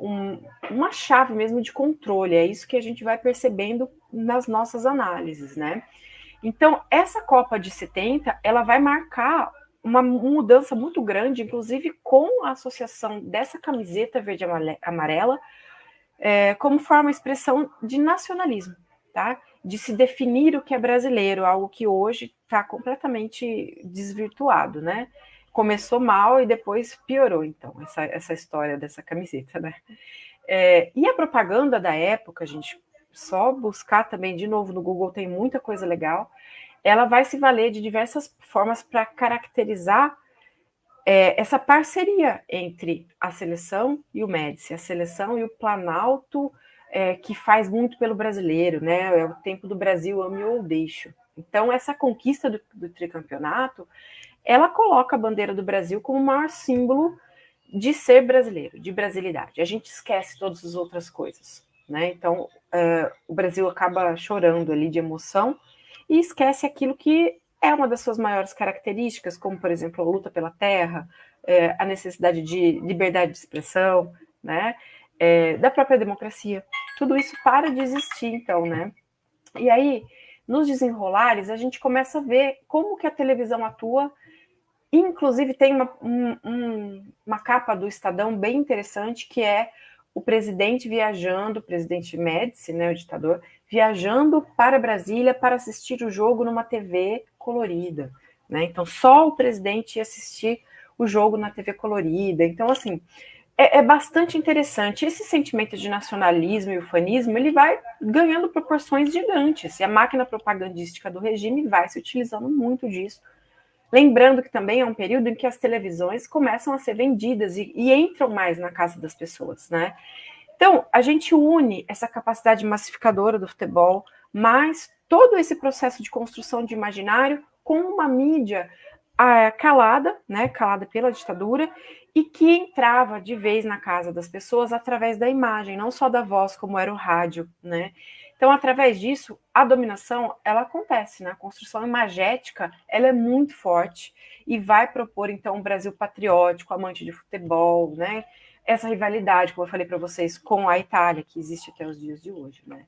uma chave mesmo de controle, é isso que a gente vai percebendo nas nossas análises, né? Então, essa Copa de 70, ela vai marcar uma mudança muito grande, inclusive com a associação dessa camiseta verde-amarela como forma, expressão de nacionalismo, tá? de se definir o que é brasileiro, algo que hoje está completamente desvirtuado, né? Começou mal e depois piorou, então, essa história dessa camiseta, né? E a propaganda da época, gente, só buscar também, de novo, no Google tem muita coisa legal, ela vai se valer de diversas formas para caracterizar essa parceria entre a seleção e o Médici, a seleção e o Planalto, que faz muito pelo brasileiro, né? É o tempo do Brasil, ame ou deixo. Então, essa conquista do tricampeonato, ela coloca a bandeira do Brasil como o maior símbolo de ser brasileiro, de brasilidade. A gente esquece todas as outras coisas, né? Então, o Brasil acaba chorando ali de emoção e esquece aquilo que é uma das suas maiores características, como, por exemplo, a luta pela terra, a necessidade de liberdade de expressão, né? Da própria democracia. Tudo isso para de existir, então, né? E aí, nos desenrolares, a gente começa a ver como que a televisão atua. Inclusive, tem uma capa do Estadão bem interessante, que é o presidente viajando, o presidente Médici, né, o ditador, viajando para Brasília para assistir o jogo numa TV colorida, né? Então, só o presidente ia assistir o jogo na TV colorida. Então, assim, é bastante interessante. Esse sentimento de nacionalismo e ufanismo, ele vai ganhando proporções gigantes, e a máquina propagandística do regime vai se utilizando muito disso. Lembrando que também é um período em que as televisões começam a ser vendidas e entram mais na casa das pessoas, né? Então, a gente une essa capacidade massificadora do futebol, mais todo esse processo de construção de imaginário com uma mídia calada, né, calada pela ditadura, e que entrava de vez na casa das pessoas através da imagem, não só da voz, como era o rádio, né? Então, através disso, a dominação, ela acontece, né? A construção imagética, ela é muito forte e vai propor, então, um Brasil patriótico, amante de futebol, né? Essa rivalidade, como eu falei para vocês, com a Itália, que existe até os dias de hoje, né?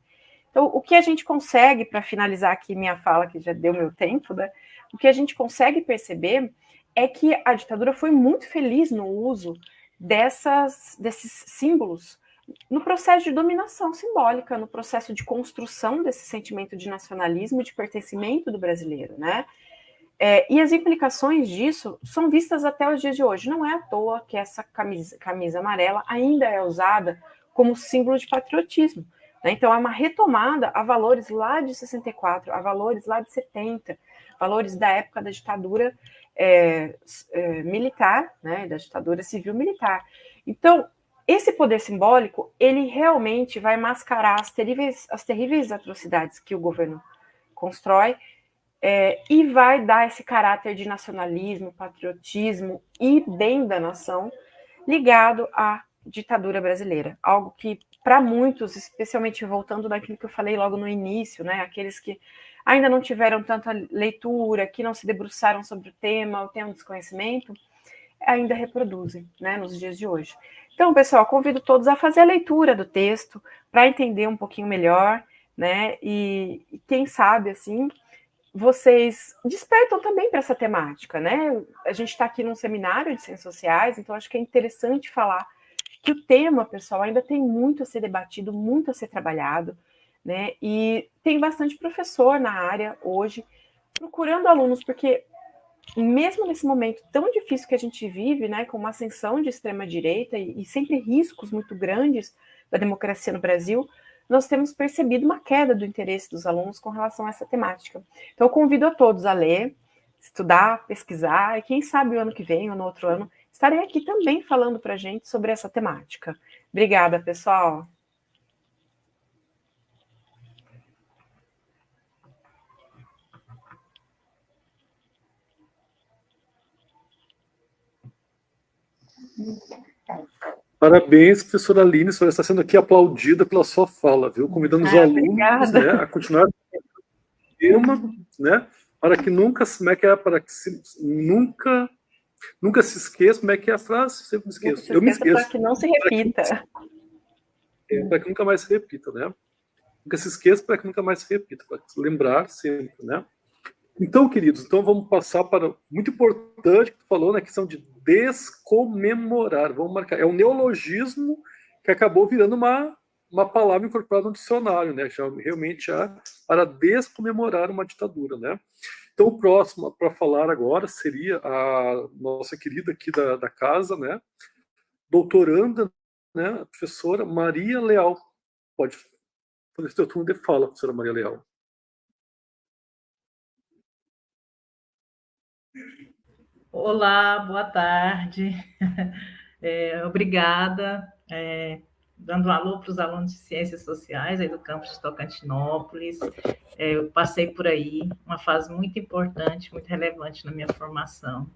Então, o que a gente consegue, para finalizar aqui minha fala, que já deu meu tempo, né? O que a gente consegue perceber é que a ditadura foi muito feliz no uso desses símbolos no processo de dominação simbólica, no processo de construção desse sentimento de nacionalismo e de pertencimento do brasileiro, né? E as implicações disso são vistas até os dias de hoje. Não é à toa que essa camisa amarela ainda é usada como símbolo de patriotismo, né? Então, é uma retomada a valores lá de 64, a valores lá de 70, valores da época da ditadura militar, né? Da ditadura civil-militar. Então, esse poder simbólico, ele realmente vai mascarar as terríveis atrocidades que o governo constrói, e vai dar esse caráter de nacionalismo, patriotismo e bem da nação ligado à ditadura brasileira. Algo que, para muitos, especialmente voltando daquilo que eu falei logo no início, né, aqueles que ainda não tiveram tanta leitura, que não se debruçaram sobre o tema desconhecimento, ainda reproduzem, né, nos dias de hoje. Então, pessoal, convido todos a fazer a leitura do texto para entender um pouquinho melhor, né? E quem sabe, assim, vocês despertam também para essa temática, né? A gente está aqui num seminário de ciências sociais, então acho que é interessante falar que o tema, pessoal, ainda tem muito a ser debatido, muito a ser trabalhado, né? E tem bastante professor na área hoje procurando alunos, porque mesmo nesse momento tão difícil que a gente vive, né, com uma ascensão de extrema-direita e sempre riscos muito grandes da democracia no Brasil, nós temos percebido uma queda do interesse dos alunos com relação a essa temática. Então, eu convido a todos a ler, estudar, pesquisar, e quem sabe o ano que vem ou no outro ano, estarei aqui também falando para a gente sobre essa temática. Obrigada, pessoal. Parabéns, professora Aline, a senhora está sendo aqui aplaudida pela sua fala, viu? Convidando os alunos, né, a continuar o tema, né, para que nunca, como é que é, para que nunca se esqueça, como é que é a frase? Sempre me esqueço. Eu me esqueço. Para que não se repita. Para que nunca mais se repita, né? Nunca se esqueça para que nunca mais se repita, para lembrar sempre, né? Então, queridos, vamos passar para muito importante que tu falou, né, questão de descomemorar. Vamos marcar. É um neologismo que acabou virando uma uma palavra incorporada no dicionário, né? Já realmente para descomemorar uma ditadura, né? Então, o próximo para falar agora seria a nossa querida aqui da casa, né? Doutoranda, né? A professora Maria Leal. Pode fazer o seu turno de fala, professora Maria Leal. Olá, boa tarde. Obrigada. Dando um alô para os alunos de Ciências Sociais aí do campus de Tocantinópolis. Eu passei por aí, uma fase muito importante, muito relevante na minha formação.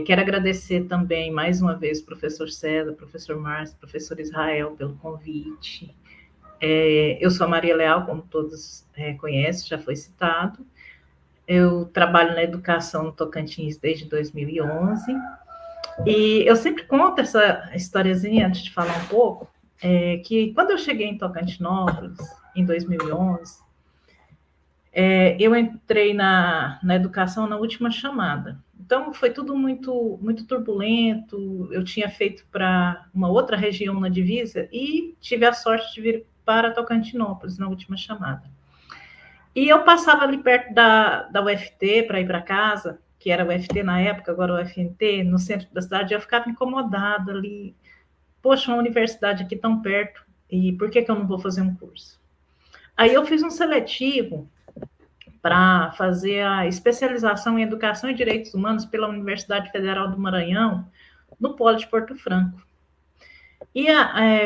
Quero agradecer também, mais uma vez, o professor César, professor Márcio, professor Israel, pelo convite. Eu sou a Maria Leal, como todos conhecem, já foi citado. Eu trabalho na educação no Tocantins desde 2011. E eu sempre conto essa historiazinha, antes de falar um pouco, que quando eu cheguei em Tocantinópolis, em 2011, eu entrei na educação na última chamada. Então, foi tudo muito, muito turbulento. Eu tinha feito para uma outra região na divisa e tive a sorte de vir para Tocantinópolis na última chamada. E eu passava ali perto da UFT para ir para casa, que era o UFT na época, agora o UFNT, no centro da cidade, eu ficava incomodada ali. Poxa, uma universidade aqui tão perto, e por que eu não vou fazer um curso? Aí eu fiz um seletivo para fazer a especialização em Educação e Direitos Humanos pela Universidade Federal do Maranhão, no Polo de Porto Franco. E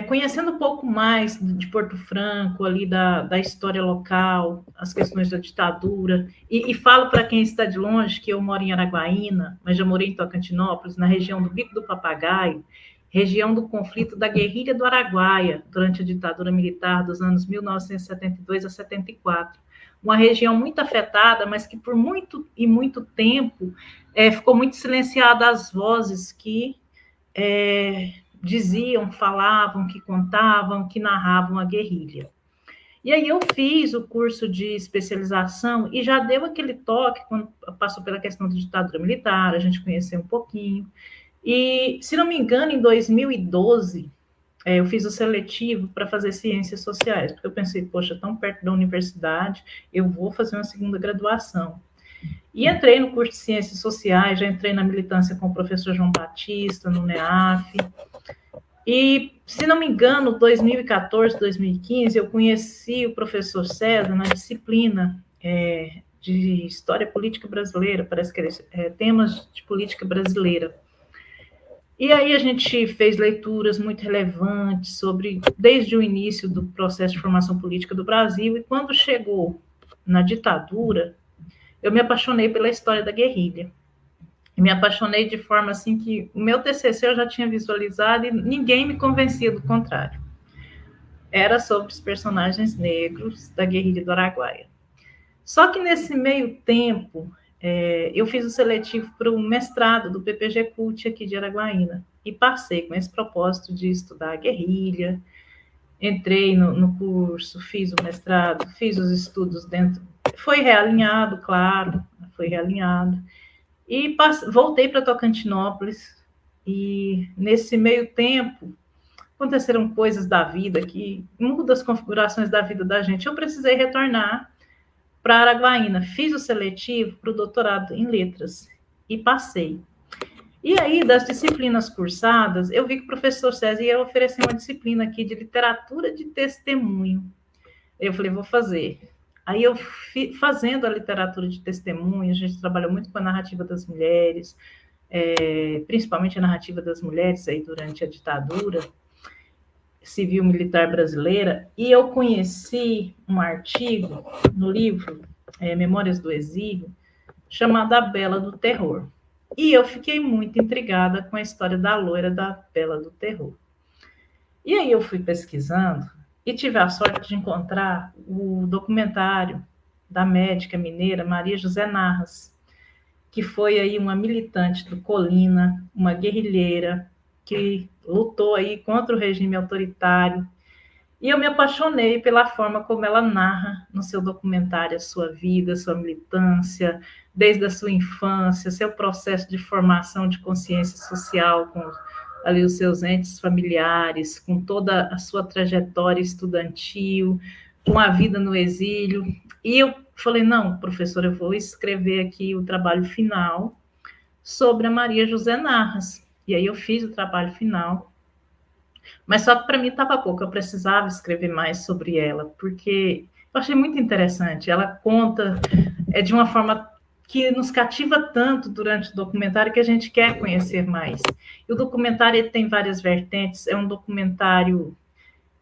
conhecendo um pouco mais de Porto Franco, ali da história local, as questões da ditadura, e falo para quem está de longe que eu moro em Araguaína, mas já morei em Tocantinópolis, na região do Bico do Papagaio, região do conflito da guerrilha do Araguaia, durante a ditadura militar dos anos 1972 a 74. Uma região muito afetada, mas que por muito e muito tempo ficou muito silenciada as vozes que diziam, falavam, que contavam, que narravam a guerrilha. E aí eu fiz o curso de especialização e já deu aquele toque quando passou pela questão da ditadura militar, a gente conheceu um pouquinho. E, se não me engano, em 2012, eu fiz o seletivo para fazer ciências sociais, porque eu pensei, poxa, tão perto da universidade, eu vou fazer uma segunda graduação. E entrei no curso de Ciências Sociais, já entrei na militância com o professor João Batista, no NEAF. E, se não me engano, 2014, 2015, eu conheci o professor César na disciplina de História Política Brasileira, parece que é temas de política brasileira. E aí a gente fez leituras muito relevantes desde o início do processo de formação política do Brasil, e quando chegou na ditadura, eu me apaixonei pela história da guerrilha. E me apaixonei de forma assim que o meu TCC eu já tinha visualizado e ninguém me convencia do contrário. Era sobre os personagens negros da guerrilha do Araguaia. Só que nesse meio tempo, eu fiz o seletivo para o mestrado do PPG CUT aqui de Araguaína e passei com esse propósito de estudar a guerrilha. Entrei no curso, fiz o mestrado, fiz os estudos dentro. Foi realinhado, claro, foi realinhado. E voltei para Tocantinópolis, e nesse meio tempo aconteceram coisas da vida que mudam as configurações da vida da gente. Eu precisei retornar para Araguaína, fiz o seletivo para o doutorado em letras e passei. E aí, das disciplinas cursadas, eu vi que o professor César ia oferecer uma disciplina aqui de literatura de testemunho. Eu falei, vou fazer. Aí eu fazendo a literatura de testemunho, a gente trabalhou muito com a narrativa das mulheres, principalmente a narrativa das mulheres aí durante a ditadura civil-militar brasileira, e eu conheci um artigo no livro Memórias do Exílio, chamado A Bela do Terror. E eu fiquei muito intrigada com a história da loira da Bela do Terror. E aí eu fui pesquisando, e tive a sorte de encontrar o documentário da médica mineira Maria José Narras, que foi aí uma militante do Colina, uma guerrilheira que lutou aí contra o regime autoritário. E eu me apaixonei pela forma como ela narra no seu documentário a sua vida, sua militância, desde a sua infância, seu processo de formação de consciência social com ali os seus entes familiares, com toda a sua trajetória estudantil, com a vida no exílio. E eu falei, não, professora, eu vou escrever aqui o trabalho final sobre a Maria José Narras. E aí eu fiz o trabalho final. Mas só que para mim estava pouco, eu precisava escrever mais sobre ela, porque eu achei muito interessante. Ela conta de uma forma que nos cativa tanto durante o documentário que a gente quer conhecer mais. E o documentário ele tem várias vertentes, é um documentário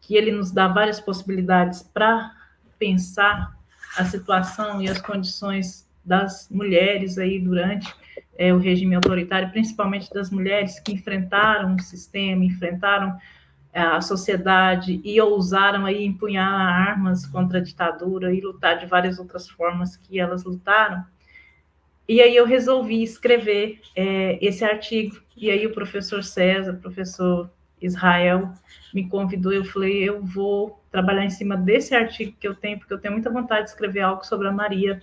que ele nos dá várias possibilidades para pensar a situação e as condições das mulheres aí durante o regime autoritário, principalmente das mulheres que enfrentaram o sistema, enfrentaram a sociedade e ousaram aí empunhar armas contra a ditadura e lutar de várias outras formas que elas lutaram. E aí eu resolvi escrever esse artigo. E aí o professor César, o professor Israel, me convidou. Eu falei, eu vou trabalhar em cima desse artigo que eu tenho, porque eu tenho muita vontade de escrever algo sobre a Maria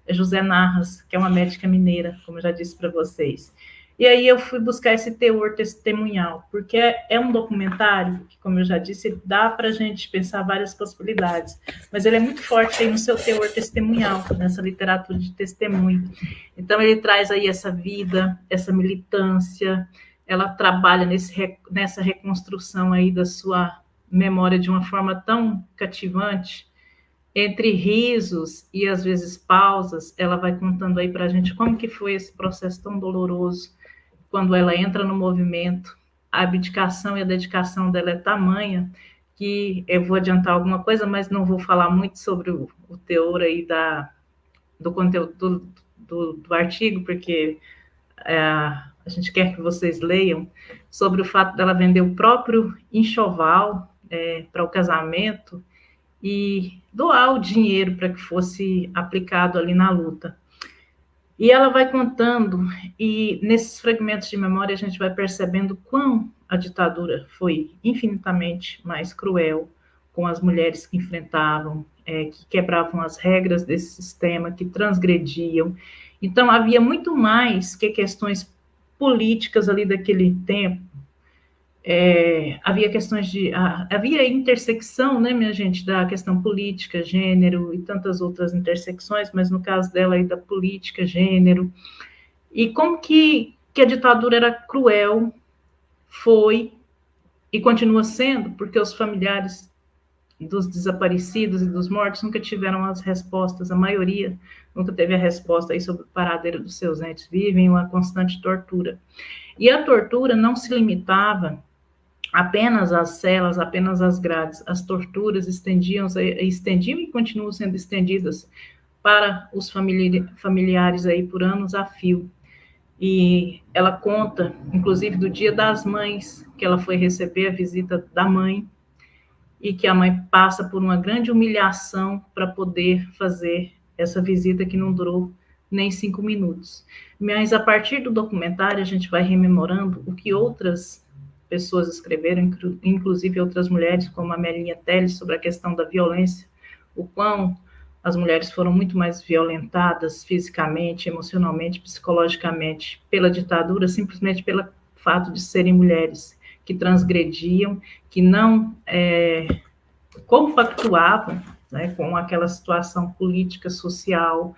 José Narras, que é uma médica mineira, como eu já disse para vocês. E aí eu fui buscar esse teor testemunhal, porque é um documentário que, como eu já disse, dá para a gente pensar várias possibilidades, mas ele é muito forte aí no seu teor testemunhal, nessa literatura de testemunho. Então ele traz aí essa vida, essa militância, ela trabalha nessa reconstrução aí da sua memória de uma forma tão cativante, entre risos e às vezes pausas, ela vai contando aí para a gente como que foi esse processo tão doloroso, quando ela entra no movimento, a abdicação e a dedicação dela é tamanha que eu vou adiantar alguma coisa, mas não vou falar muito sobre o teor aí do conteúdo do artigo, porque a gente quer que vocês leiam, sobre o fato dela vender o próprio enxoval para o casamento e doar o dinheiro para que fosse aplicado ali na luta. E ela vai contando, e nesses fragmentos de memória a gente vai percebendo quão a ditadura foi infinitamente mais cruel com as mulheres que enfrentavam, que quebravam as regras desse sistema, que transgrediam. Então havia muito mais que questões políticas ali daquele tempo. Havia questões havia intersecção, né, minha gente, da questão política, gênero e tantas outras intersecções, mas no caso dela aí da política, gênero, e como que a ditadura era cruel, foi e continua sendo, porque os familiares dos desaparecidos e dos mortos nunca tiveram as respostas, a maioria nunca teve a resposta aí sobre o paradeiro dos seus entes, vivem uma constante tortura. E a tortura não se limitava apenas as celas, apenas as grades, as torturas estendiam e continuam sendo estendidas para os familiares aí por anos a fio. E ela conta, inclusive, do Dia das Mães, que ela foi receber a visita da mãe, e que a mãe passa por uma grande humilhação para poder fazer essa visita que não durou nem 5 minutos. Mas a partir do documentário a gente vai rememorando o que outras pessoas escreveram, inclusive outras mulheres, como a Melinha Teles, sobre a questão da violência, o quão as mulheres foram muito mais violentadas fisicamente, emocionalmente, psicologicamente pela ditadura, simplesmente pelo fato de serem mulheres que transgrediam, que não compactuavam, né, com aquela situação política, social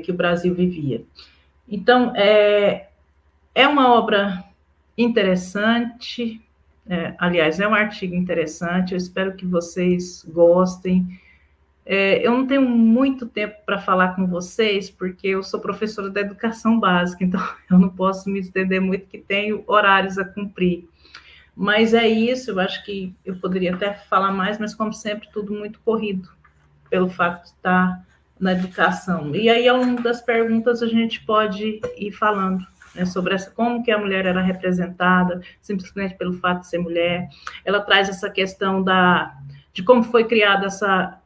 que o Brasil vivia. Então, é uma obra interessante, aliás, é um artigo interessante, eu espero que vocês gostem. Eu não tenho muito tempo para falar com vocês, porque eu sou professora da educação básica, então eu não posso me estender muito, que tenho horários a cumprir. Mas é isso, eu acho que eu poderia até falar mais, mas como sempre, tudo muito corrido, pelo fato de estar na educação. E aí, ao longo das perguntas, a gente pode ir falando, né, sobre como que a mulher era representada, simplesmente pelo fato de ser mulher. Ela traz essa questão de como foi criada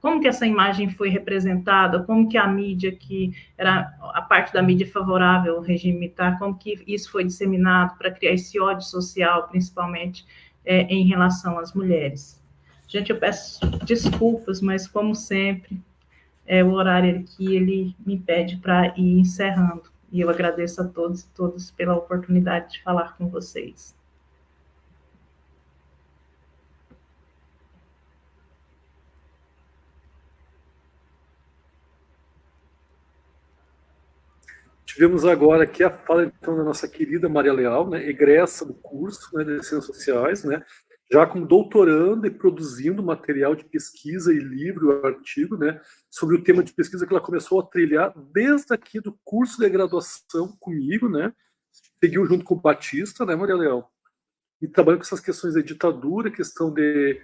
como que essa imagem foi representada, como que a mídia, que era a parte da mídia favorável ao regime militar, como que isso foi disseminado para criar esse ódio social, principalmente em relação às mulheres. Gente, eu peço desculpas, mas como sempre, o horário aqui, ele me pede para ir encerrando. E eu agradeço a todos e todas pela oportunidade de falar com vocês. Tivemos agora aqui a fala então da nossa querida Maria Leal, né, egressa do curso, né, de Ciências Sociais, né, já como doutoranda e produzindo material de pesquisa e livro, artigo, né, sobre o tema de pesquisa que ela começou a trilhar desde aqui do curso de graduação comigo, né, seguiu junto com o Batista, né, Maria Leal, e trabalhando com essas questões de ditadura, questão de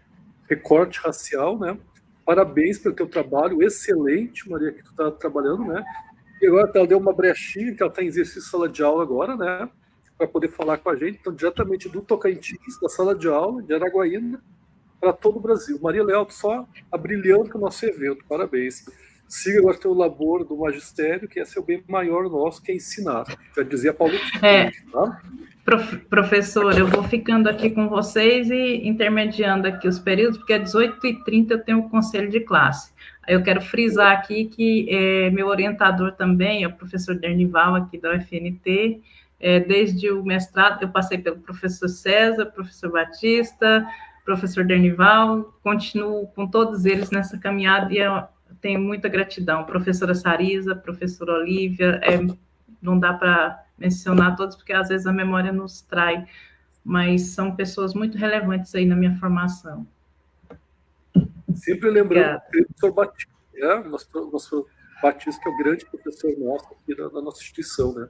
recorte racial, né. Parabéns pelo teu trabalho, excelente, Maria, que tu está trabalhando, né. E agora ela deu uma brechinha, que ela está em exercício de sala de aula agora, né, para poder falar com a gente, então diretamente do Tocantins, da sala de aula, de Araguaína, para todo o Brasil. Maria Leal, só brilhando com o nosso evento, parabéns. Siga agora o teu labor do magistério, que esse é o bem maior nosso, que é ensinar, já dizia Paulo Freire, tá? Professor, eu vou ficando aqui com vocês e intermediando aqui os períodos, porque às 18h30 eu tenho o conselho de classe. Eu quero frisar aqui que meu orientador também é o professor Dernival, aqui da UFNT. Desde o mestrado, eu passei pelo professor César, professor Batista, professor Dernival, continuo com todos eles nessa caminhada e eu tenho muita gratidão. Professora Sarisa, professora Olívia, não dá para mencionar todos, porque às vezes a memória nos trai, mas são pessoas muito relevantes aí na minha formação. Sempre lembrando o professor Batista, né? Nosso Batista, que é o grande professor nosso aqui da nossa instituição, né?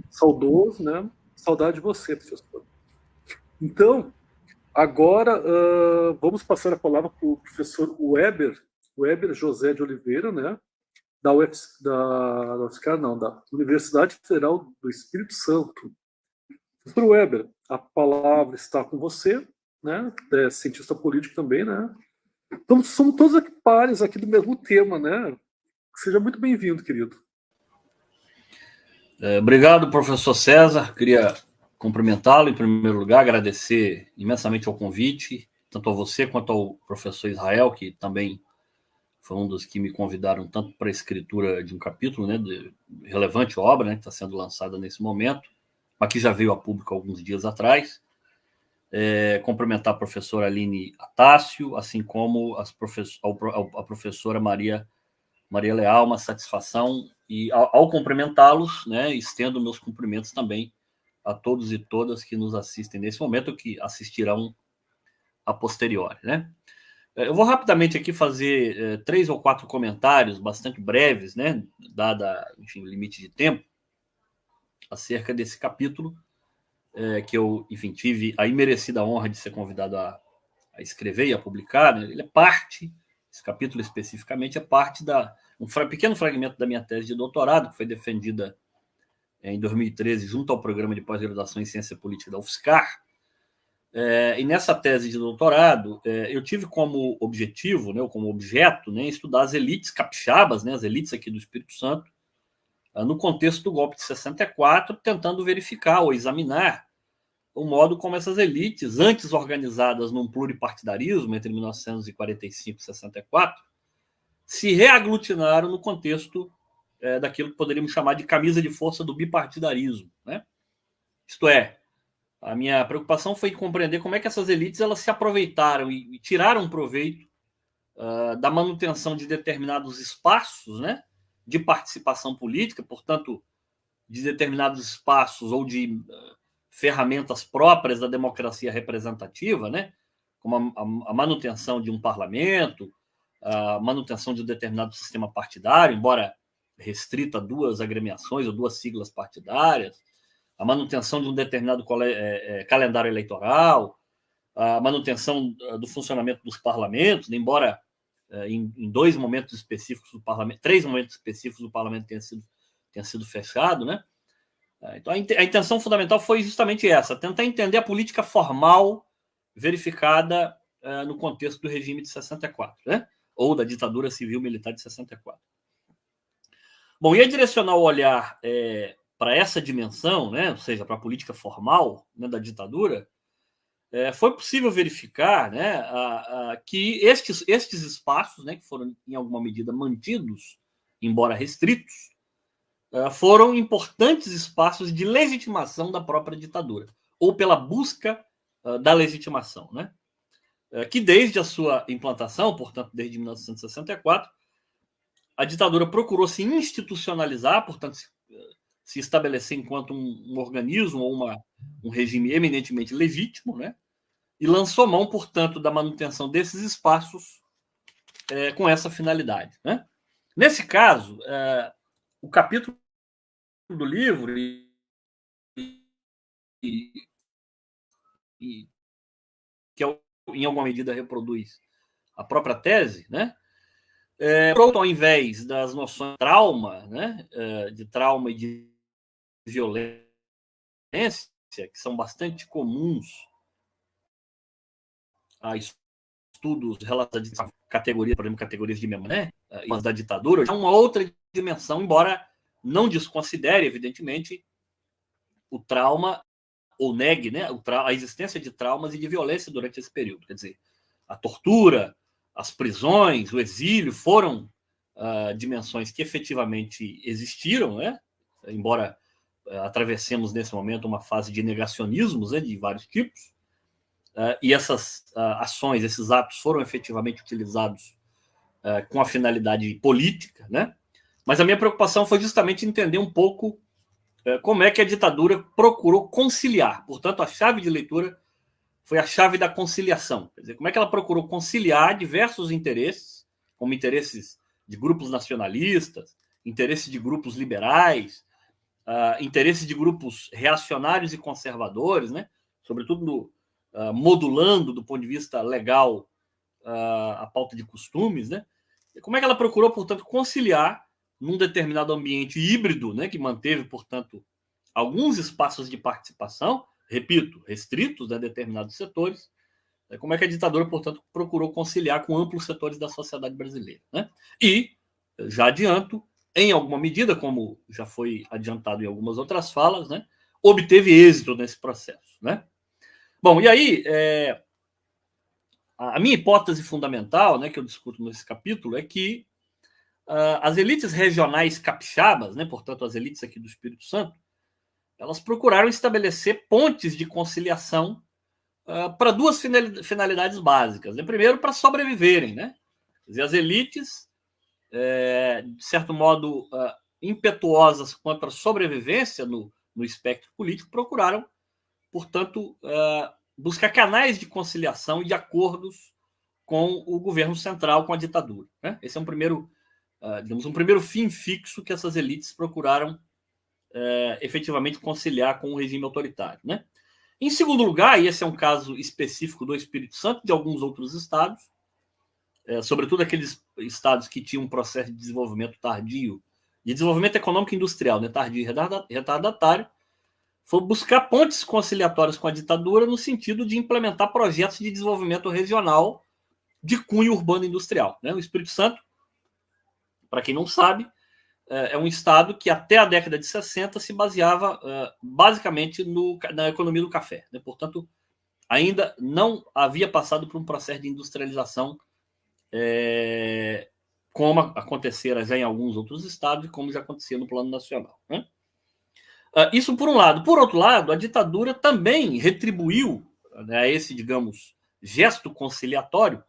Saudoso, né? Saudade de você, professor. Então, agora vamos passar a palavra para o professor Weber José de Oliveira, né? Da Universidade Federal do Espírito Santo. Professor Weber, a palavra está com você, né? É cientista político também, né? Então, somos todos aqui pares aqui do mesmo tema, né? Seja muito bem-vindo, querido. Obrigado, professor César. Queria cumprimentá-lo em primeiro lugar, agradecer imensamente ao convite, tanto a você quanto ao professor Israel, que também foi um dos que me convidaram tanto para a escritura de um capítulo, né, de relevante obra, né, que está sendo lançada nesse momento, mas que já veio a público alguns dias atrás. Cumprimentar a professora Aline Atácio, assim como a professora Maria Leal, uma satisfação. E ao cumprimentá-los, né, estendo meus cumprimentos também a todos e todas que nos assistem nesse momento, que assistirão a posteriori, né? Eu vou rapidamente aqui fazer 3 ou 4 comentários bastante breves, né, dada, enfim, o limite de tempo, acerca desse capítulo, que eu, enfim, tive a imerecida honra de ser convidado a escrever e a publicar. Né? Ele é parte, esse capítulo especificamente, é parte um pequeno fragmento da minha tese de doutorado, que foi defendida em 2013 junto ao programa de pós-graduação em Ciência Política da UFSCar. E nessa tese de doutorado, eu tive como objetivo, né, ou como objeto, né, estudar as elites capixabas, né, as elites aqui do Espírito Santo, no contexto do golpe de 64, tentando verificar ou examinar o modo como essas elites, antes organizadas num pluripartidarismo entre 1945 e 64, se reaglutinaram no contexto daquilo que poderíamos chamar de camisa de força do bipartidarismo. Né? Isto é, a minha preocupação foi compreender como é que essas elites elas se aproveitaram e tiraram proveito da manutenção de determinados espaços, né, de participação política, portanto, de determinados espaços ou de ferramentas próprias da democracia representativa, né, como a manutenção de um parlamento, a manutenção de um determinado sistema partidário, embora restrita a 2 agremiações ou 2 siglas partidárias, a manutenção de um determinado calendário eleitoral, a manutenção do funcionamento dos parlamentos, embora em 2 momentos específicos do parlamento, 3 momentos específicos do parlamento tenha sido fechado, né? Então a intenção fundamental foi justamente essa, tentar entender a política formal verificada no contexto do regime de 64, né? Ou da ditadura civil-militar de 64. Bom, ia direcionar o olhar para essa dimensão, né, ou seja, para a política formal, né, da ditadura, foi possível verificar, né, que estes espaços, né, que foram em alguma medida mantidos, embora restritos, foram importantes espaços de legitimação da própria ditadura, ou pela busca da legitimação, né, que desde a sua implantação, portanto, desde 1964, a ditadura procurou se institucionalizar, portanto, se estabelecer enquanto um organismo ou um regime eminentemente legítimo, né? E lançou mão, portanto, da manutenção desses espaços com essa finalidade, né? Nesse caso, o capítulo do livro que em alguma medida reproduz a própria tese, né? Ao invés das noções de trauma, né? De trauma e de violência, que são bastante comuns a estudos relacionados a categorias, por exemplo, categorias de memória, né? Da ditadura, é uma outra dimensão, embora não desconsidere, evidentemente, o trauma ou negue, né, a existência de traumas e de violência durante esse período. Quer dizer, a tortura, as prisões, o exílio foram dimensões que efetivamente existiram, né, embora atravessemos nesse momento uma fase de negacionismos, né, de vários tipos, e essas ações, esses atos foram efetivamente utilizados com a finalidade política, né? Mas a minha preocupação foi justamente entender um pouco como é que a ditadura procurou conciliar. Portanto, a chave de leitura foi a chave da conciliação. Quer dizer, como é que ela procurou conciliar diversos interesses, como interesses de grupos nacionalistas, interesses de grupos liberais, interesses de grupos reacionários e conservadores, né? Sobretudo modulando do ponto de vista legal a pauta de costumes, né? Como é que ela procurou, portanto, conciliar num determinado ambiente híbrido, né, que manteve, portanto, alguns espaços de participação, repito, restritos a determinados setores, como é que a ditadura, portanto, procurou conciliar com amplos setores da sociedade brasileira, né? E, já adianto, em alguma medida, como já foi adiantado em algumas outras falas, né, obteve êxito nesse processo, né? Bom, e aí, a minha hipótese fundamental, né, que eu discuto nesse capítulo, é que as elites regionais capixabas, né, portanto, as elites aqui do Espírito Santo, elas procuraram estabelecer pontes de conciliação para duas finalidades básicas. Né? Primeiro, para sobreviverem. Né? Quer dizer, as elites, de certo modo, impetuosas quanto à sobrevivência no espectro político, procuraram, portanto, buscar canais de conciliação e de acordos com o governo central, com a ditadura. Né? Esse é um primeiro fim fixo que essas elites procuraram efetivamente conciliar com o regime autoritário. Né? Em segundo lugar, e esse é um caso específico do Espírito Santo, de alguns outros estados, sobretudo aqueles estados que tinham um processo de desenvolvimento tardio, de desenvolvimento econômico e industrial, né, tardio e retardatário, foi buscar pontes conciliatórias com a ditadura no sentido de implementar projetos de desenvolvimento regional de cunho urbano industrial. Né? O Espírito Santo, para quem não sabe, é um estado que até a década de 60 se baseava basicamente na economia do café. Né? Portanto, ainda não havia passado por um processo de industrialização como acontecera já em alguns outros estados e como já acontecia no plano nacional. Né? Isso por um lado. Por outro lado, a ditadura também retribuiu, né, esse, digamos, gesto conciliatório,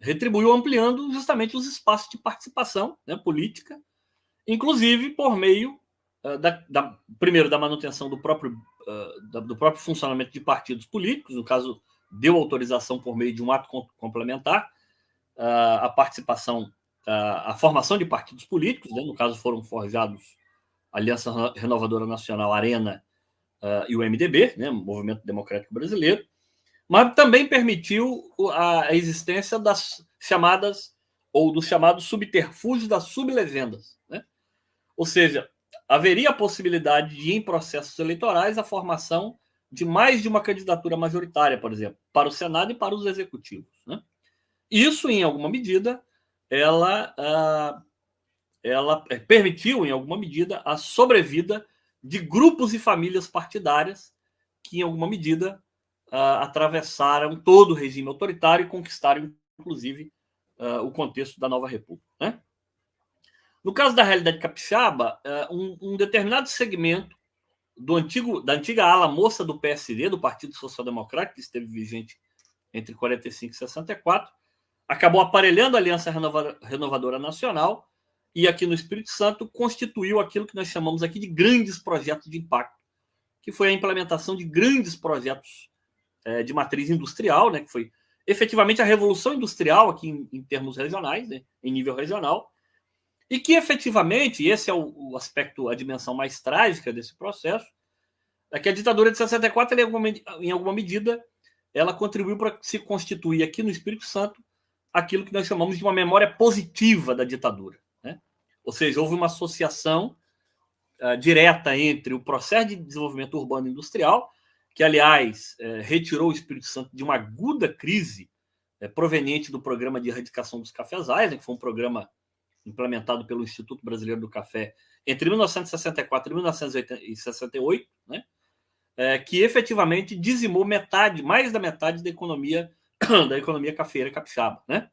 retribuiu ampliando justamente os espaços de participação, né, política, inclusive por meio, primeiro, da manutenção do próprio funcionamento de partidos políticos, no caso, deu autorização por meio de um ato complementar, a participação, a formação de partidos políticos, né, no caso foram forjados a Aliança Renovadora Nacional, Arena e o MDB, né, Movimento Democrático Brasileiro, mas também permitiu a existência das chamadas, ou dos chamados subterfúgios das sublegendas. Né? Ou seja, haveria a possibilidade de, em processos eleitorais, a formação de mais de uma candidatura majoritária, por exemplo, para o Senado e para os executivos. Né? Isso, em alguma medida, ela permitiu, em alguma medida, a sobrevida de grupos e famílias partidárias que, em alguma medida, atravessaram todo o regime autoritário e conquistaram, inclusive, o contexto da nova república. Né? No caso da realidade capixaba, um determinado segmento da antiga ala moça do PSD, do Partido Social Democrático, que esteve vigente entre 45 e 64, acabou aparelhando a Aliança Renovadora Nacional e aqui no Espírito Santo constituiu aquilo que nós chamamos aqui de grandes projetos de impacto, que foi a implementação de grandes projetos de matriz industrial, né, que foi efetivamente a revolução industrial aqui em termos regionais, né, em nível regional, e que efetivamente, e esse é o aspecto, a dimensão mais trágica desse processo, é que a ditadura de 64, em alguma medida, ela contribuiu para se constituir aqui no Espírito Santo aquilo que nós chamamos de uma memória positiva da ditadura, né? Ou seja, houve uma associação direta entre o processo de desenvolvimento urbano e industrial, que, aliás, retirou o Espírito Santo de uma aguda crise proveniente do programa de erradicação dos cafezais, né, que foi um programa implementado pelo Instituto Brasileiro do Café entre 1964 e 1968, né, que efetivamente dizimou mais da metade da economia cafeeira capixaba, né,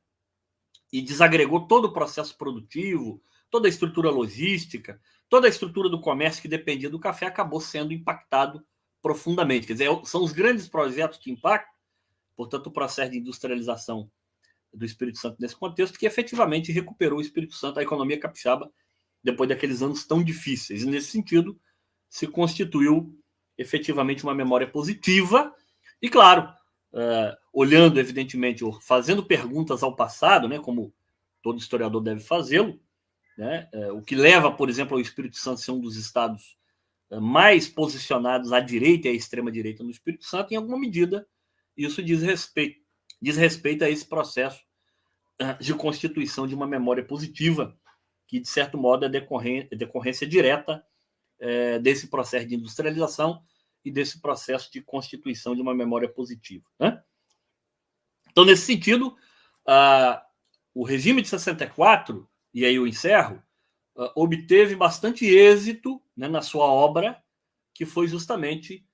e desagregou todo o processo produtivo, toda a estrutura logística, toda a estrutura do comércio que dependia do café acabou sendo impactado profundamente. Quer dizer, são os grandes projetos de impacto, portanto, o processo de industrialização do Espírito Santo nesse contexto, que efetivamente recuperou o Espírito Santo, a economia capixaba, depois daqueles anos tão difíceis. E, nesse sentido, se constituiu efetivamente uma memória positiva e, claro, olhando, evidentemente, fazendo perguntas ao passado, né, como todo historiador deve fazê-lo, né, o que leva, por exemplo, ao Espírito Santo ser um dos estados mais posicionados à direita e à extrema-direita no Espírito Santo, em alguma medida, isso diz respeito a esse processo de constituição de uma memória positiva, que, de certo modo, é decorrência direta desse processo de industrialização e desse processo de constituição de uma memória positiva, né? Então, nesse sentido, o regime de 64, e aí eu encerro, obteve bastante êxito, né, na sua obra, que foi justamente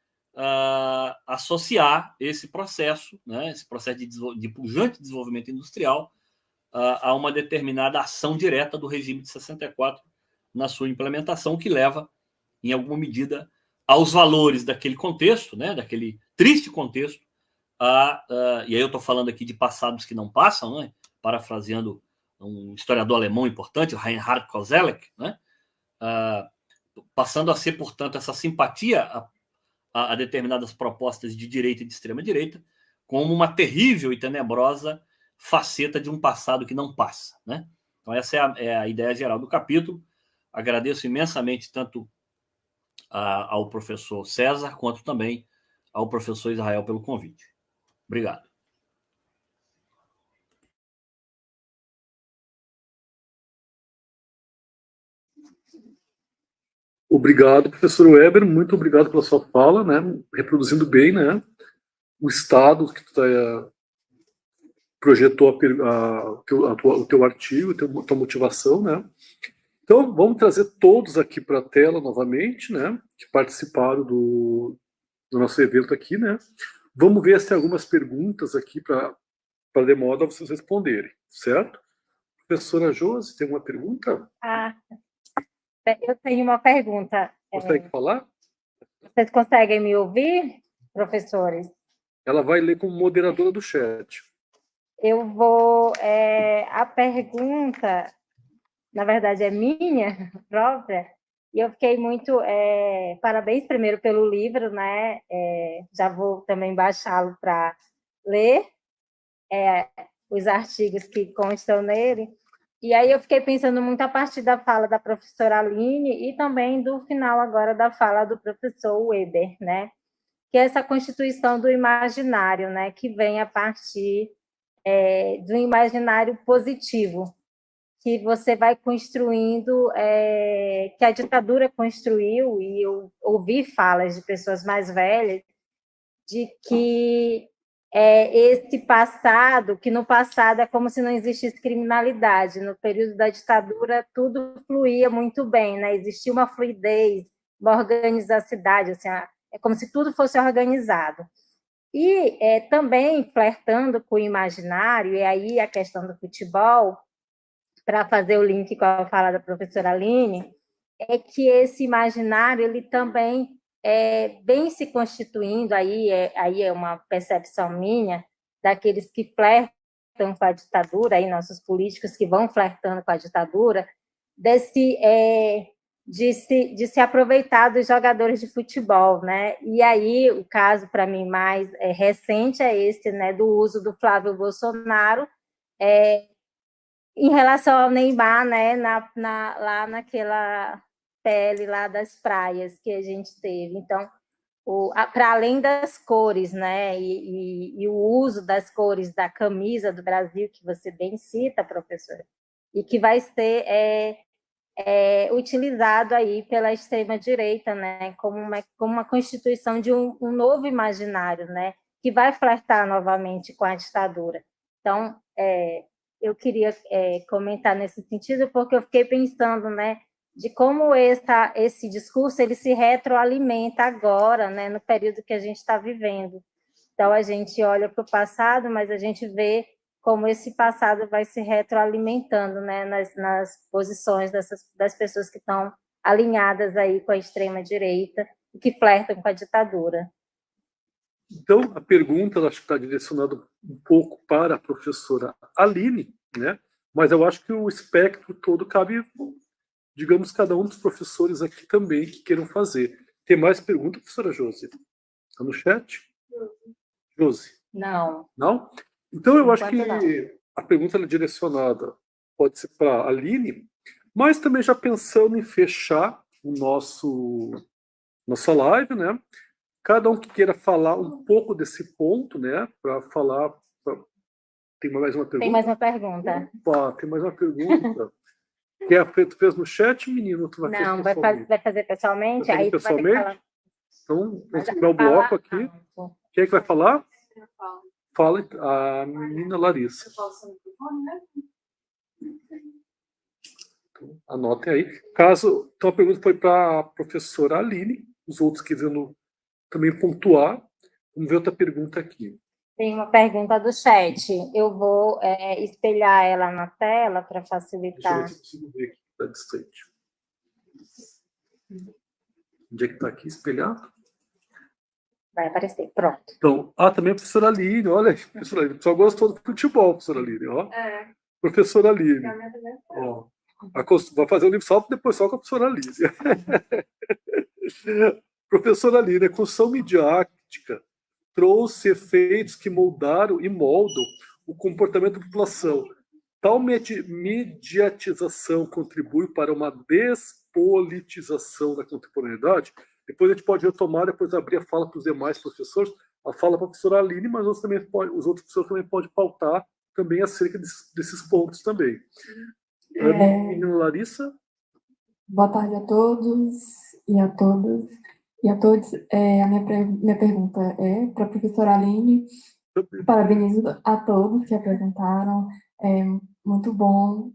associar esse processo, né, esse processo de pujante desenvolvimento industrial, a uma determinada ação direta do regime de 64 na sua implementação, que leva, em alguma medida, aos valores daquele contexto, né, daquele triste contexto, e aí eu estou falando aqui de passados que não passam, né, parafraseando um historiador alemão importante, o Reinhard Koselleck, né, passando a ser, portanto, essa simpatia a determinadas propostas de direita e de extrema-direita como uma terrível e tenebrosa faceta de um passado que não passa, né? Então, essa é a ideia geral do capítulo. Agradeço imensamente tanto ao professor César quanto também ao professor Israel pelo convite. Obrigado. Obrigado, professor Weber, muito obrigado pela sua fala, né, reproduzindo bem, né, o estado que tu projetou o teu artigo, a tua motivação, né. Então, vamos trazer todos aqui para a tela novamente, né, que participaram do nosso evento aqui, né. Vamos ver se tem algumas perguntas aqui para de modo a vocês responderem, certo? Professora Josi, tem uma pergunta? Eu tenho uma pergunta. Consegue falar? Vocês conseguem me ouvir, professores? Ela vai ler como moderadora do chat. Eu vou... a pergunta, na verdade, é minha própria, e eu fiquei muito... parabéns primeiro pelo livro, né? Já vou também baixá-lo para ler os artigos que constam nele. E aí eu fiquei pensando muito a partir da fala da professora Aline e também do final agora da fala do professor Weber, né? Que é essa constituição do imaginário, né? Que vem a partir do imaginário positivo, que você vai construindo, que a ditadura construiu, e eu ouvi falas de pessoas mais velhas, de que esse passado, que no passado é como se não existisse criminalidade. No período da ditadura, tudo fluía muito bem, né? Existia uma fluidez, uma organização, assim, é como se tudo fosse organizado. E também, flertando com o imaginário, e aí a questão do futebol, para fazer o link com a fala da professora Aline, é que esse imaginário ele também vem se constituindo, aí é uma percepção minha, daqueles que flertam com a ditadura, aí nossos políticos que vão flertando com a ditadura, de se aproveitar dos jogadores de futebol, né? E aí, o caso, para mim, mais recente é esse, né, do uso do Flávio Bolsonaro em relação ao Neymar, né, lá naquela pele lá das praias que a gente teve. Então, para além das cores, né, e o uso das cores da camisa do Brasil, que você bem cita, professora, e que vai ser utilizado aí pela extrema-direita, né, como uma constituição de um novo imaginário, né, que vai flertar novamente com a ditadura. Então, eu queria comentar nesse sentido, porque eu fiquei pensando, né, de como esse discurso ele se retroalimenta agora, né, no período que a gente está vivendo. Então, a gente olha para o passado, mas a gente vê como esse passado vai se retroalimentando, né, nas posições das pessoas que estão alinhadas aí com a extrema-direita e que flertam com a ditadura. Então, a pergunta, eu acho que está direcionada um pouco para a professora Aline, né? Mas eu acho que o espectro todo cabe, digamos, cada um dos professores aqui também que queiram fazer. Tem mais pergunta, professora Josi? Está no chat? Josi? Não. Não? Então, eu acho que a pergunta é direcionada, pode ser para a Aline, mas também já pensando em fechar nossa live, né? Cada um que queira falar um pouco desse ponto, né? Para falar. Tem mais uma pergunta? Tem mais uma pergunta. Opa, tem mais uma pergunta. Que a Preto fez no chat, menino? Tu vai Não, vai fazer pessoalmente? Vai fazer aí pessoalmente? Tu vai ter que falar. Então, vamos segurar o bloco aqui. Quem é que vai falar? Fala a menina Larissa. Então, anotem aí. Então a pergunta foi para a professora Aline, os outros querendo também pontuar. Vamos ver outra pergunta aqui. Tem uma pergunta do chat. Eu vou espelhar ela na tela para facilitar. Deixa eu ver se eu consigo ver aqui, está distante. Onde é que está aqui espelhado? Vai aparecer, pronto. Então, também a professora Aline, olha, professora Aline, só gostou do futebol, professora Aline, ó. Professora Aline. Ó, vai fazer o livro depois só com a professora Aline. Professora Aline, a construção midiática trouxe efeitos que moldaram e moldam o comportamento da população. Tal mediatização contribui para uma despolitização da contemporaneidade. Depois a gente pode retomar, depois abrir a fala para os demais professores, a fala para a professora Aline, mas os outros professores também podem pautar também acerca desses pontos também. Menina Larissa? Boa tarde a todos e a todas. E a todos, a minha pergunta é para a professora Aline. Parabenizo a todos que apresentaram, muito bom.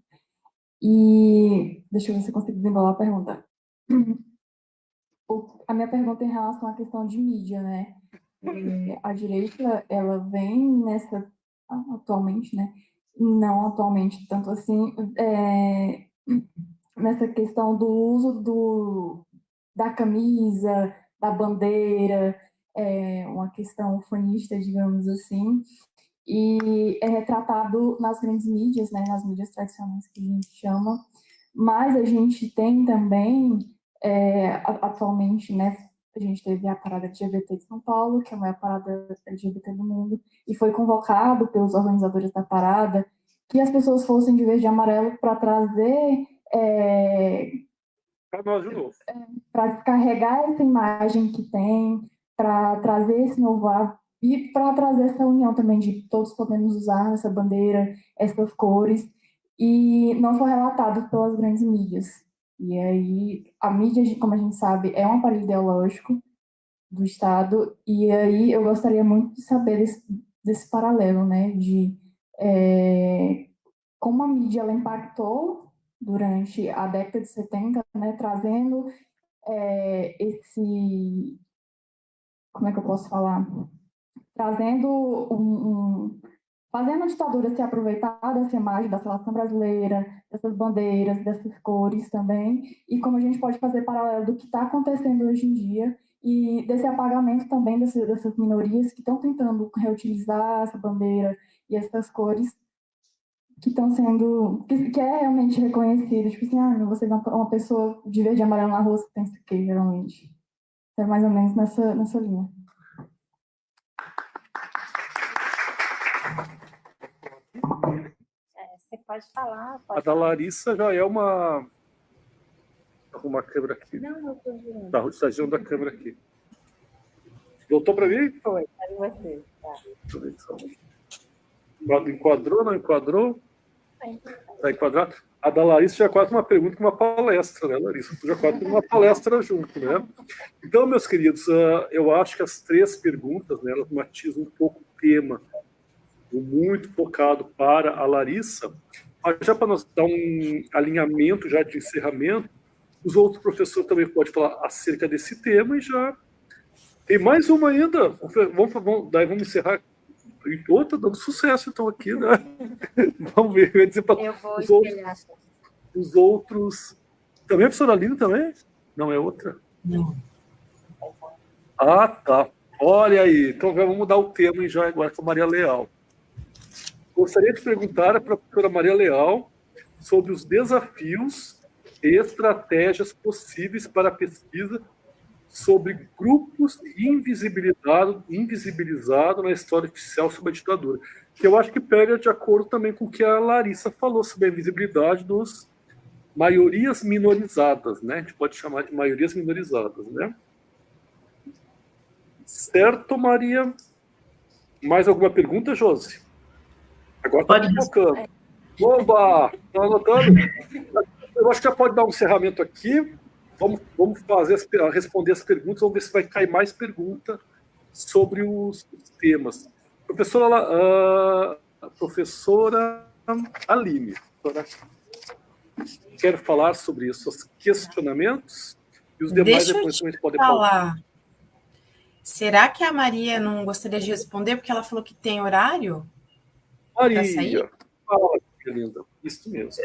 E deixa eu ver se eu consigo desenrolar a pergunta. A minha pergunta é em relação à questão de mídia, né? A direita, ela vem nessa, atualmente, né? Não atualmente, tanto assim, nessa questão do uso da camisa, da bandeira, uma questão fanista, digamos assim, e é retratado nas grandes mídias, né, nas mídias tradicionais que a gente chama, mas a gente tem também, atualmente, né, a gente teve a parada LGBT de São Paulo, que é a maior parada LGBT do mundo, e foi convocado pelos organizadores da parada que as pessoas fossem de verde e amarelo para trazer... Para nós de novo. Para descarregar essa imagem que tem, para trazer esse novo ar e para trazer essa união também de todos podemos usar essa bandeira, essas cores, e não foi relatado pelas grandes mídias. E aí, a mídia, como a gente sabe, é um aparelho ideológico do Estado, e aí eu gostaria muito de saber desse paralelo, né, de como a mídia ela impactou durante a década de 70, né, trazendo como é que eu posso falar? Trazendo fazendo a ditadura se aproveitar dessa imagem da seleção brasileira, dessas bandeiras, dessas cores também, e como a gente pode fazer paralelo do que está acontecendo hoje em dia e desse apagamento também dessas minorias que estão tentando reutilizar essa bandeira e essas cores que estão sendo, que é realmente reconhecido, tipo assim, ah, você vê uma pessoa de verde e amarelo na rua, você tem isso aqui, geralmente. É mais ou menos nessa linha. Você pode falar. A da Larissa já é uma... Arrumar a câmera aqui. Não, eu estou vendo. Tá, está girando a câmera aqui. Voltou para mim? Foi, para você. Tá. Enquadrou, não enquadrou? Está enquadrado? A da Larissa já é quase uma pergunta que uma palestra, né, Larissa? Tu já quase uma palestra junto, né? Então, meus queridos, eu acho que as 3 perguntas, né, elas matizam um pouco o tema, muito focado para a Larissa. Mas já para nós dar um alinhamento já de encerramento, os outros professores também podem falar acerca desse tema e já tem mais uma ainda. Daí vamos encerrar. Está dando sucesso, então, aqui, né? Vamos ver. Eu ia dizer para os outros. Também a professora Aline também? Não, é outra? Não. Ah, tá. Olha aí. Então, vamos mudar o tema e já agora com a Maria Leal. Gostaria de perguntar para a professora Maria Leal sobre os desafios e estratégias possíveis para a pesquisa sobre grupos invisibilizados na história oficial sobre a ditadura. Que eu acho que pega de acordo também com o que a Larissa falou sobre a invisibilidade dos maiorias minorizadas, né? A gente pode chamar de maiorias minorizadas, né? Certo, Maria? Mais alguma pergunta, Josi? Agora está colocando. Oba! Está anotando? Eu acho que já pode dar um encerramento aqui. Vamos responder as perguntas, vamos ver se vai cair mais pergunta sobre os temas. Professora Aline, quer falar sobre isso, os questionamentos e os demais depois a gente pode falar. Será que a Maria não gostaria de responder porque ela falou que tem horário? Maria, fala, que linda. Isso mesmo.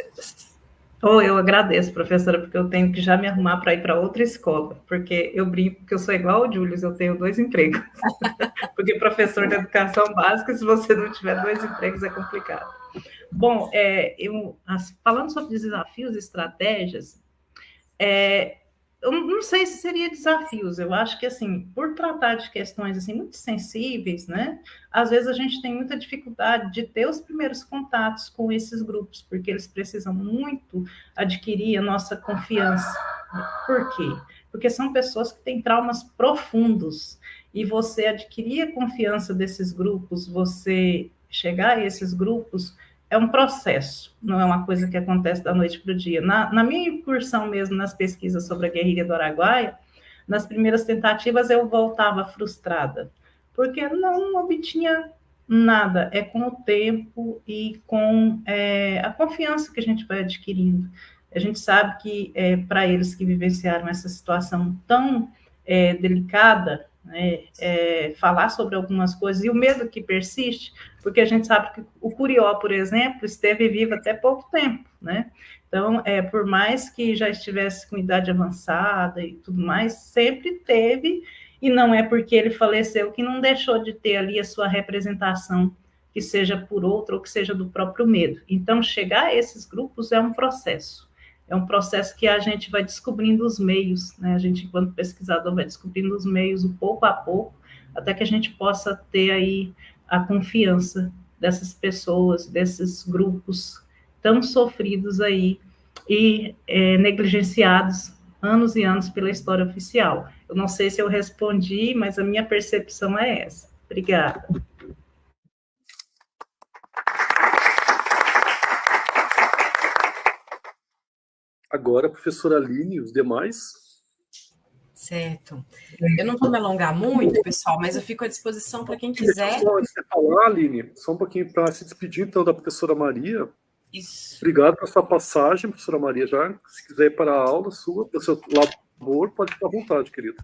Eu agradeço, professora, porque eu tenho que já me arrumar para ir para outra escola, porque eu brinco que eu sou igual ao Júlio, eu tenho 2 empregos. Porque professor de educação básica, se você não tiver 2 empregos, é complicado. Bom, falando sobre desafios e estratégias, eu não sei se seria desafios, eu acho que, assim, por tratar de questões, assim, muito sensíveis, né, às vezes a gente tem muita dificuldade de ter os primeiros contatos com esses grupos, porque eles precisam muito adquirir a nossa confiança. Por quê? Porque são pessoas que têm traumas profundos, e você adquirir a confiança desses grupos, você chegar a esses grupos, é um processo, não é uma coisa que acontece da noite para o dia. Na minha incursão mesmo nas pesquisas sobre a guerrilha do Araguaia, nas primeiras tentativas eu voltava frustrada, porque não obtinha nada. É com o tempo e com a confiança que a gente vai adquirindo. A gente sabe que para eles que vivenciaram essa situação tão delicada, falar sobre algumas coisas, e o medo que persiste, porque a gente sabe que o Curió, por exemplo, esteve vivo até pouco tempo, né? Então, por mais que já estivesse com idade avançada e tudo mais, sempre teve, e não é porque ele faleceu que não deixou de ter ali a sua representação, que seja por outro ou que seja do próprio medo. Então, chegar a esses grupos é um processo. É um processo que a gente vai descobrindo os meios, né? A gente, enquanto pesquisador, vai descobrindo os meios, pouco a pouco, até que a gente possa ter aí a confiança dessas pessoas, desses grupos tão sofridos aí e negligenciados anos e anos pela história oficial. Eu não sei se eu respondi, mas a minha percepção é essa. Obrigada. Agora, professora Aline e os demais. Certo. Eu não vou me alongar muito, pessoal, mas eu fico à disposição para quem quiser. Antes de falar, Aline, só um pouquinho para se despedir, então, da professora Maria. Isso. Obrigado pela sua passagem, professora Maria. Já, se quiser ir para a aula sua, pelo seu labor, pode ficar à vontade, querido.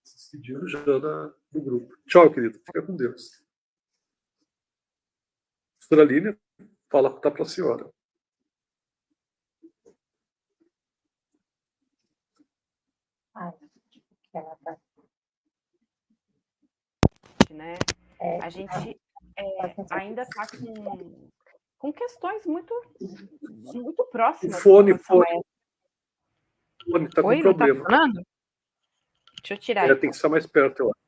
Se despedindo já do grupo. Tchau, querido. Fica com Deus. Professora Aline, fala para a senhora. Né? A gente ainda está com questões muito próximas. O fone está com problema. Tá funcionando? Deixa eu tirar. Tem que estar mais perto, eu acho.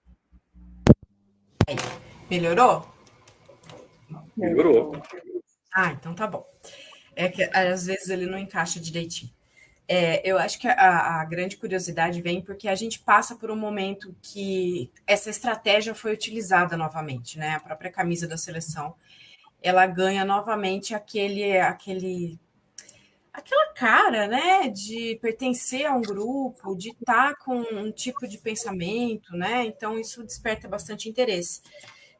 Melhorou? Melhorou. Então tá bom. É que às vezes ele não encaixa direitinho. Eu acho que a grande curiosidade vem porque a gente passa por um momento que essa estratégia foi utilizada novamente, né? A própria camisa da seleção, ela ganha novamente aquela cara, né, de pertencer a um grupo, de estar com um tipo de pensamento, né? Então isso desperta bastante interesse.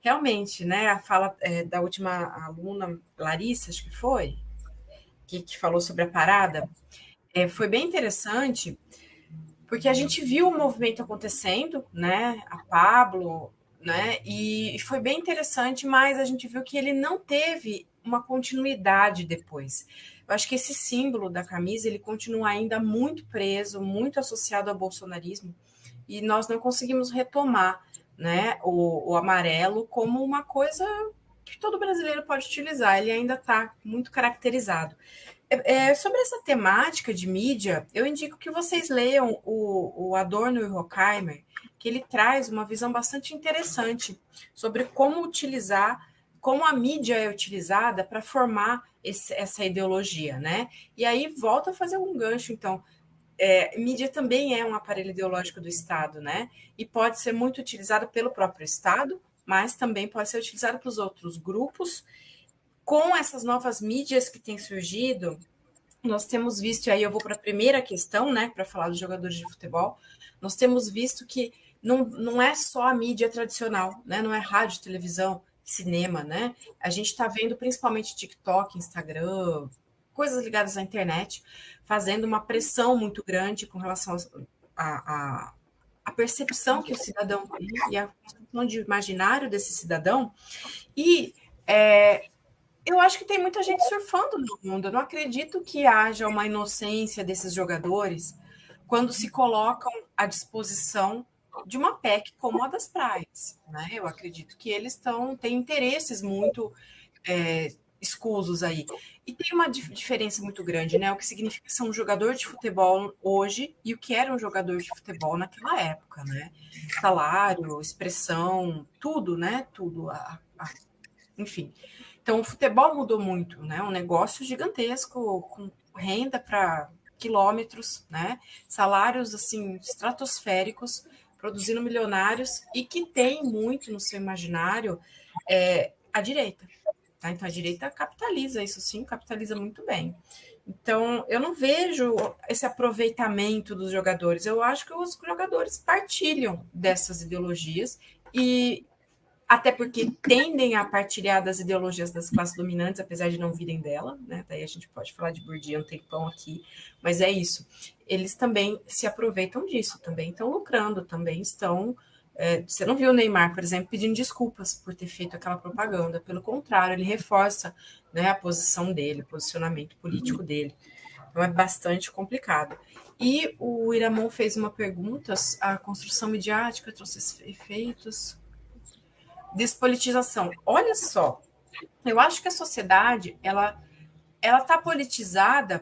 Realmente, né? A fala da última aluna, Larissa, acho que foi, que falou sobre a parada, foi bem interessante, porque a gente viu o movimento acontecendo, né? A Pablo, né? E foi bem interessante, mas a gente viu que ele não teve uma continuidade depois. Eu acho que esse símbolo da camisa, ele continua ainda muito preso, muito associado ao bolsonarismo, e nós não conseguimos retomar, né, o amarelo como uma coisa que todo brasileiro pode utilizar, ele ainda está muito caracterizado. Sobre essa temática de mídia, eu indico que vocês leiam o Adorno e o Horkheimer, que ele traz uma visão bastante interessante sobre como a mídia é utilizada para formar essa ideologia, né? E aí volta a fazer um gancho, então. Mídia também é um aparelho ideológico do Estado, né? E pode ser muito utilizado pelo próprio Estado, mas também pode ser utilizado pelos outros grupos. Com essas novas mídias que têm surgido, nós temos visto, e aí eu vou para a primeira questão, né, para falar dos jogadores de futebol, nós temos visto que não é só a mídia tradicional, né? Não é rádio, televisão, cinema, né? A gente está vendo principalmente TikTok, Instagram, coisas ligadas à internet, fazendo uma pressão muito grande com relação à percepção que o cidadão tem e a construção de imaginário desse cidadão. E eu acho que tem muita gente surfando no mundo. Eu não acredito que haja uma inocência desses jogadores quando se colocam à disposição de uma PEC como a das praias, né? Eu acredito que eles têm interesses muito escusos aí. E tem uma diferença muito grande, né? O que significa ser um jogador de futebol hoje e o que era um jogador de futebol naquela época, né? Salário, expressão, tudo, né? Tudo, enfim. Então, o futebol mudou muito, né? Um negócio gigantesco, com renda para quilômetros, né? Salários, assim, estratosféricos, produzindo milionários e que tem muito no seu imaginário a direita. Tá? Então, a direita capitaliza isso, sim, capitaliza muito bem. Então, eu não vejo esse aproveitamento dos jogadores. Eu acho que os jogadores partilham dessas ideologias e até porque tendem a partilhar das ideologias das classes dominantes, apesar de não virem dela, né? Daí a gente pode falar de Bourdieu um tempão aqui, mas é isso. Eles também se aproveitam disso, também estão lucrando, também estão... você não viu o Neymar, por exemplo, pedindo desculpas por ter feito aquela propaganda. Pelo contrário, ele reforça, né, a posição dele, o posicionamento político dele. Então é bastante complicado. E o Iramon fez uma pergunta, a construção midiática trouxe efeitos... Despolitização. Olha só, eu acho que a sociedade ela está politizada,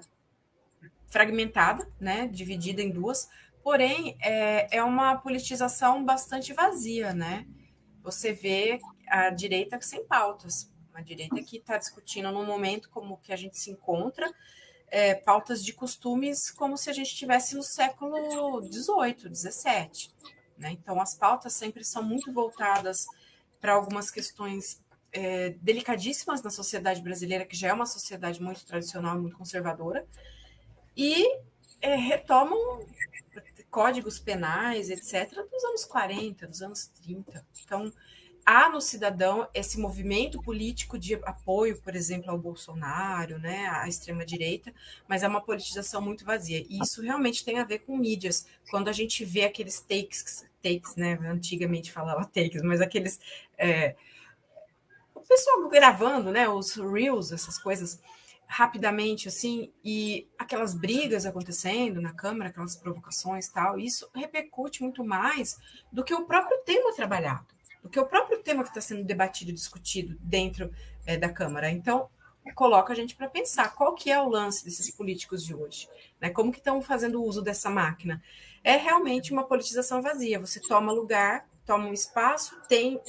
fragmentada, né, dividida em duas, porém é uma politização bastante vazia, né? Você vê a direita sem pautas, uma direita que está discutindo num momento como que a gente se encontra, pautas de costumes como se a gente estivesse no século XVIII, XVII, né? Então as pautas sempre são muito voltadas para algumas questões delicadíssimas na sociedade brasileira, que já é uma sociedade muito tradicional, muito conservadora, e retomam códigos penais, etc., dos anos 40, dos anos 30. Então, há no cidadão esse movimento político de apoio, por exemplo, ao Bolsonaro, né, à extrema-direita, mas é uma politização muito vazia. E isso realmente tem a ver com mídias. Quando a gente vê aqueles takes, né, antigamente falava takes, mas aqueles... o pessoal gravando, né, os reels, essas coisas, rapidamente, assim, e aquelas brigas acontecendo na Câmara, aquelas provocações e tal, isso repercute muito mais do que o próprio tema trabalhado. do que o próprio tema que está sendo debatido e discutido dentro da Câmara. Então, coloca a gente para pensar qual que é o lance desses políticos de hoje, né? Como que estão fazendo uso dessa máquina. É realmente uma politização vazia, você toma lugar, toma um espaço, tem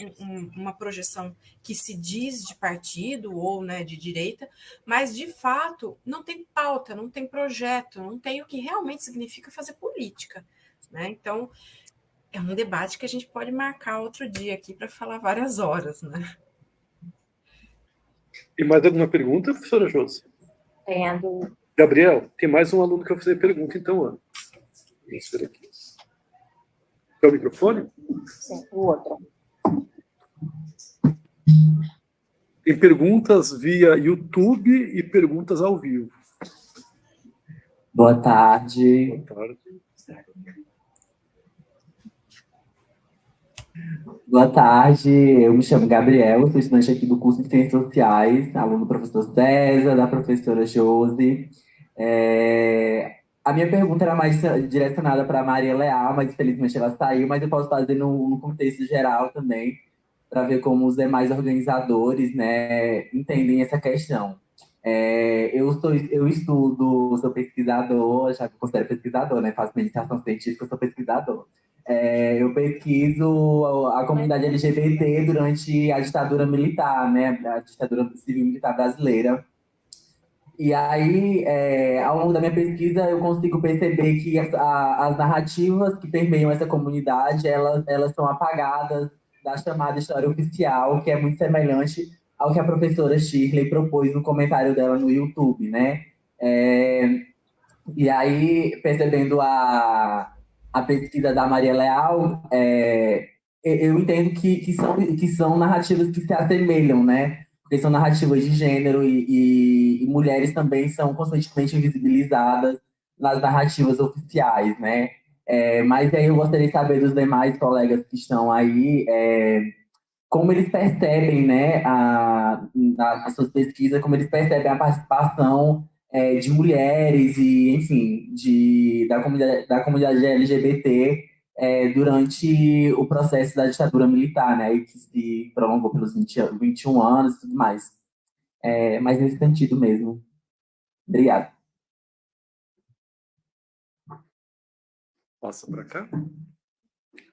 uma projeção que se diz de partido ou, né, de direita, mas, de fato, não tem pauta, não tem projeto, não tem o que realmente significa fazer política, né? Então, é um debate que a gente pode marcar outro dia aqui para falar várias horas, né? E mais alguma pergunta, professora Josi? Tem a do... Gabriel, tem mais um aluno que vai fazer pergunta, então, Ana. Vamos ver aqui. Quer o microfone? Sim, o outro. Tem perguntas via YouTube e perguntas ao vivo. Boa tarde. Boa tarde. Boa tarde, eu me chamo Gabriel, sou estudante aqui do curso de Ciências Sociais, aluno do professor César, da professora Josi. A minha pergunta era mais direcionada para a Maria Leal, mas infelizmente ela saiu, mas eu posso fazer no contexto geral também, para ver como os demais organizadores, né, entendem essa questão. Eu estudo, sou pesquisador, já me considero pesquisador, né, faço iniciação científica, sou pesquisador. Eu pesquiso a comunidade LGBT durante a ditadura militar, né, a ditadura civil-militar brasileira. E aí, ao longo da minha pesquisa, eu consigo perceber que as narrativas que permeiam essa comunidade, elas são apagadas da chamada história oficial, que é muito semelhante ao que a professora Shirley propôs no comentário dela no YouTube, né? E aí, percebendo a pesquisa da Maria Leal, eu entendo que são narrativas que se assemelham, né? Porque são narrativas de gênero e mulheres também são constantemente invisibilizadas nas narrativas oficiais, né? Mas aí eu gostaria de saber dos demais colegas que estão aí, como eles percebem, né, nas suas pesquisas, como eles percebem a participação de mulheres e, enfim, da comunidade LGBT durante o processo da ditadura militar, né, que se prolongou pelos 21 anos e tudo mais. Mas nesse sentido mesmo. Obrigado. Passa para cá.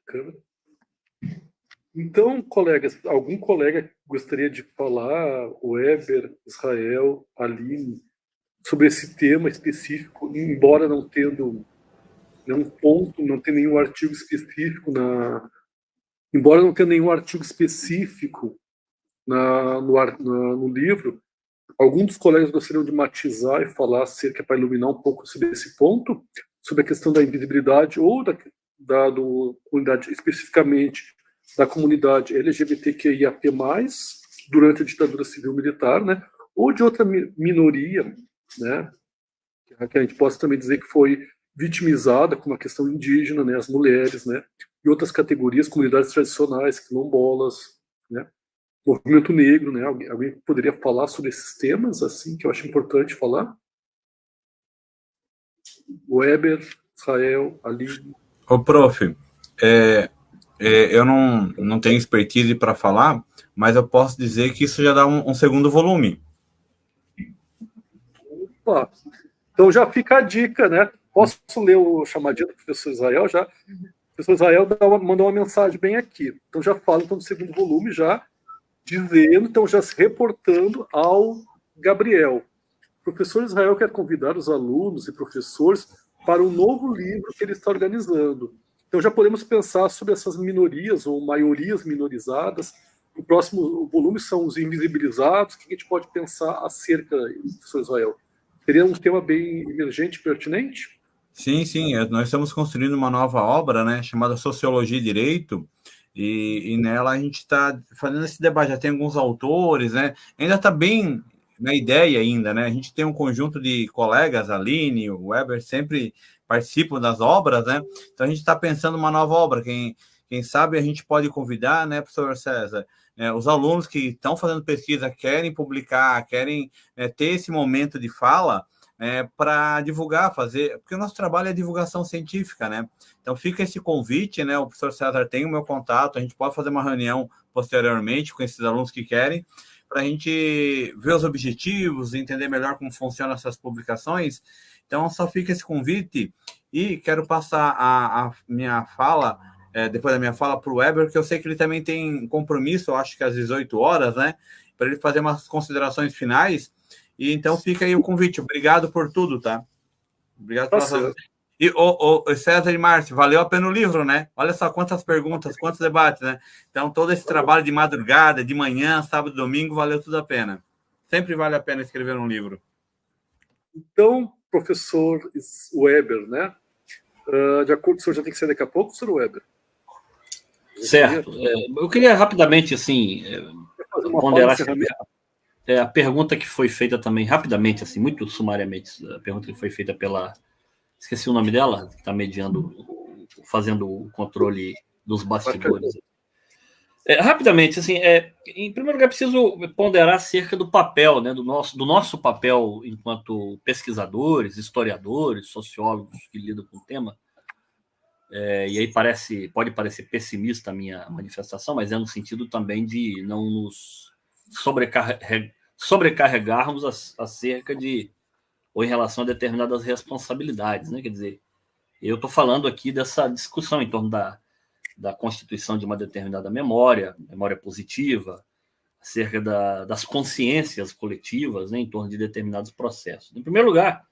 Câmera. Então, colegas, algum colega gostaria de falar, Weber, Israel, Aline, sobre esse tema específico, embora não tendo nenhum ponto, não tenha nenhum artigo específico embora não tenha nenhum artigo específico no livro, alguns dos colegas gostariam de matizar e falar acerca, para iluminar um pouco sobre esse ponto, sobre a questão da invisibilidade ou da comunidade, especificamente da comunidade LGBTQIAP+, durante a ditadura civil-militar, né, ou de outra minoria, né, que a gente possa também dizer que foi vitimizada, como a questão indígena, né, as mulheres, né, e outras categorias, comunidades tradicionais, quilombolas, né, movimento negro, né, alguém poderia falar sobre esses temas, assim, que eu acho importante falar? Weber, Israel, Aline. Ô, prof, eu não tenho expertise para falar, mas eu posso dizer que isso já dá um segundo volume. Opa! Então já fica a dica, né? Posso ler o chamadinho do professor Israel já? O professor Israel mandou uma mensagem bem aqui. Então já fala então, do segundo volume, já dizendo, então já se reportando ao Gabriel. O professor Israel quer convidar os alunos e professores para um novo livro que ele está organizando. Então já podemos pensar sobre essas minorias ou maiorias minorizadas. O próximo volume são os invisibilizados. O que a gente pode pensar acerca, professor Israel? Seria um tema bem emergente e pertinente? Sim, nós estamos construindo uma nova obra, né, chamada Sociologia e Direito, e nela a gente está fazendo esse debate, já tem alguns autores, né, ainda está bem na ideia ainda, né, a gente tem um conjunto de colegas, a Aline, o Weber, sempre participam das obras, né, então a gente está pensando uma nova obra, quem sabe a gente pode convidar, né, professor César, os alunos que estão fazendo pesquisa, querem publicar, querem ter esse momento de fala, para divulgar, porque o nosso trabalho é divulgação científica, né? Então fica esse convite, né? O professor César tem o meu contato, a gente pode fazer uma reunião posteriormente com esses alunos que querem, para a gente ver os objetivos, entender melhor como funcionam essas publicações. Então só fica esse convite, e quero passar a minha fala, depois da minha fala, para o Weber, porque eu sei que ele também tem compromisso, eu acho que às 18 horas, né? Para ele fazer umas considerações finais. E então fica aí o convite. Obrigado por tudo, tá? Obrigado pela sua... E o César e Márcio, valeu a pena o livro, né? Olha só quantas perguntas, quantos debates, né? Então, todo esse trabalho de madrugada, de manhã, sábado, domingo, valeu tudo a pena. Sempre vale a pena escrever um livro. Então, professor Weber, né? De acordo, o senhor já tem que sair daqui a pouco, professor Weber? Certo. Eu queria rapidamente, assim, ponderar a pergunta que foi feita também, rapidamente, assim, muito sumariamente, a pergunta que foi feita pela... Esqueci o nome dela, que está mediando, fazendo o controle dos bastidores. Rapidamente, assim, em primeiro lugar, preciso ponderar acerca do papel, né, do nosso papel enquanto pesquisadores, historiadores, sociólogos que lidam com o tema. E aí pode parecer pessimista a minha manifestação, mas é no sentido também de não nos sobrecarregarmos acerca de, ou em relação a determinadas responsabilidades, né? Quer dizer, eu estou falando aqui dessa discussão em torno da constituição de uma determinada memória positiva, acerca das consciências coletivas, né, em torno de determinados processos. Em primeiro lugar,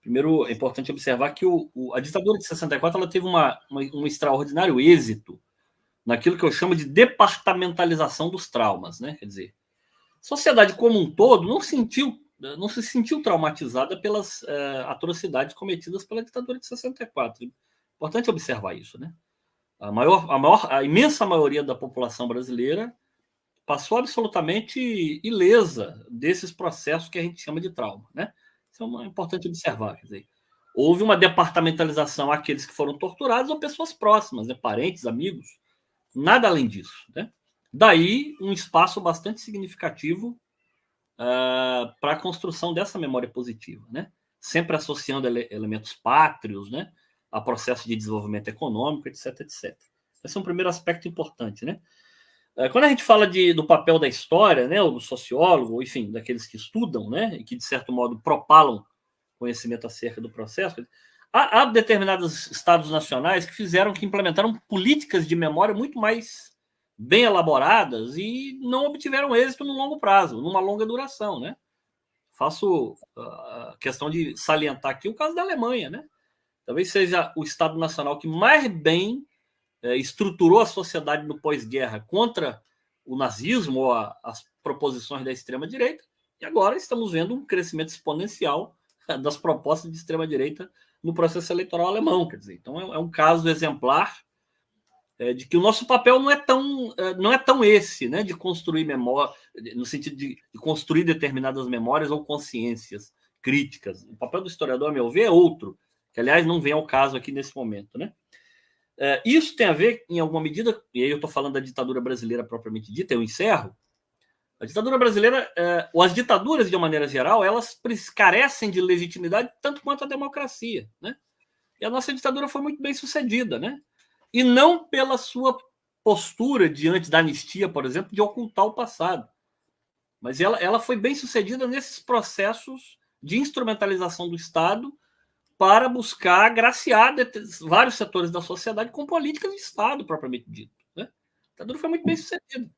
é importante observar que a ditadura de 64 ela teve um extraordinário êxito naquilo que eu chamo de departamentalização dos traumas, né? Quer dizer, a sociedade como um todo não se sentiu traumatizada pelas atrocidades cometidas pela ditadura de 64. Importante observar isso, né? A imensa maioria da população brasileira passou absolutamente ilesa desses processos que a gente chama de trauma, né? Isso é importante observar. Quer dizer, houve uma departamentalização àqueles que foram torturados ou pessoas próximas, né? Parentes, amigos, nada além disso, né? Daí um espaço bastante significativo para a construção dessa memória positiva, né? Sempre associando elementos pátrios, né, a processo de desenvolvimento econômico, etc, etc. Esse é um primeiro aspecto importante, né? Quando a gente fala do papel da história, né, ou do sociólogo, ou, enfim, daqueles que estudam, né, e que, de certo modo, propalam conhecimento acerca do processo, há determinados estados nacionais que implementaram políticas de memória muito mais bem elaboradas e não obtiveram êxito no longo prazo, numa longa duração, né? Faço a questão de salientar aqui o caso da Alemanha, né? Talvez seja o Estado Nacional que mais bem estruturou a sociedade no pós-guerra contra o nazismo ou as proposições da extrema-direita, e agora estamos vendo um crescimento exponencial das propostas de extrema-direita no processo eleitoral alemão. Quer dizer, então é um caso exemplar de que o nosso papel não é tão esse, né, de construir memória, no sentido de construir determinadas memórias ou consciências críticas. O papel do historiador, a meu ver, é outro, que, aliás, não vem ao caso aqui nesse momento, né? Isso tem a ver, em alguma medida, e aí eu estou falando da ditadura brasileira propriamente dita, eu encerro. A ditadura brasileira, ou as ditaduras, de uma maneira geral, elas carecem de legitimidade tanto quanto a democracia, né? E a nossa ditadura foi muito bem sucedida, né? E não pela sua postura diante da anistia, por exemplo, de ocultar o passado. Mas ela foi bem sucedida nesses processos de instrumentalização do Estado para buscar agraciar vários setores da sociedade com políticas de Estado, propriamente dito, né? A ditadura foi muito bem sucedida.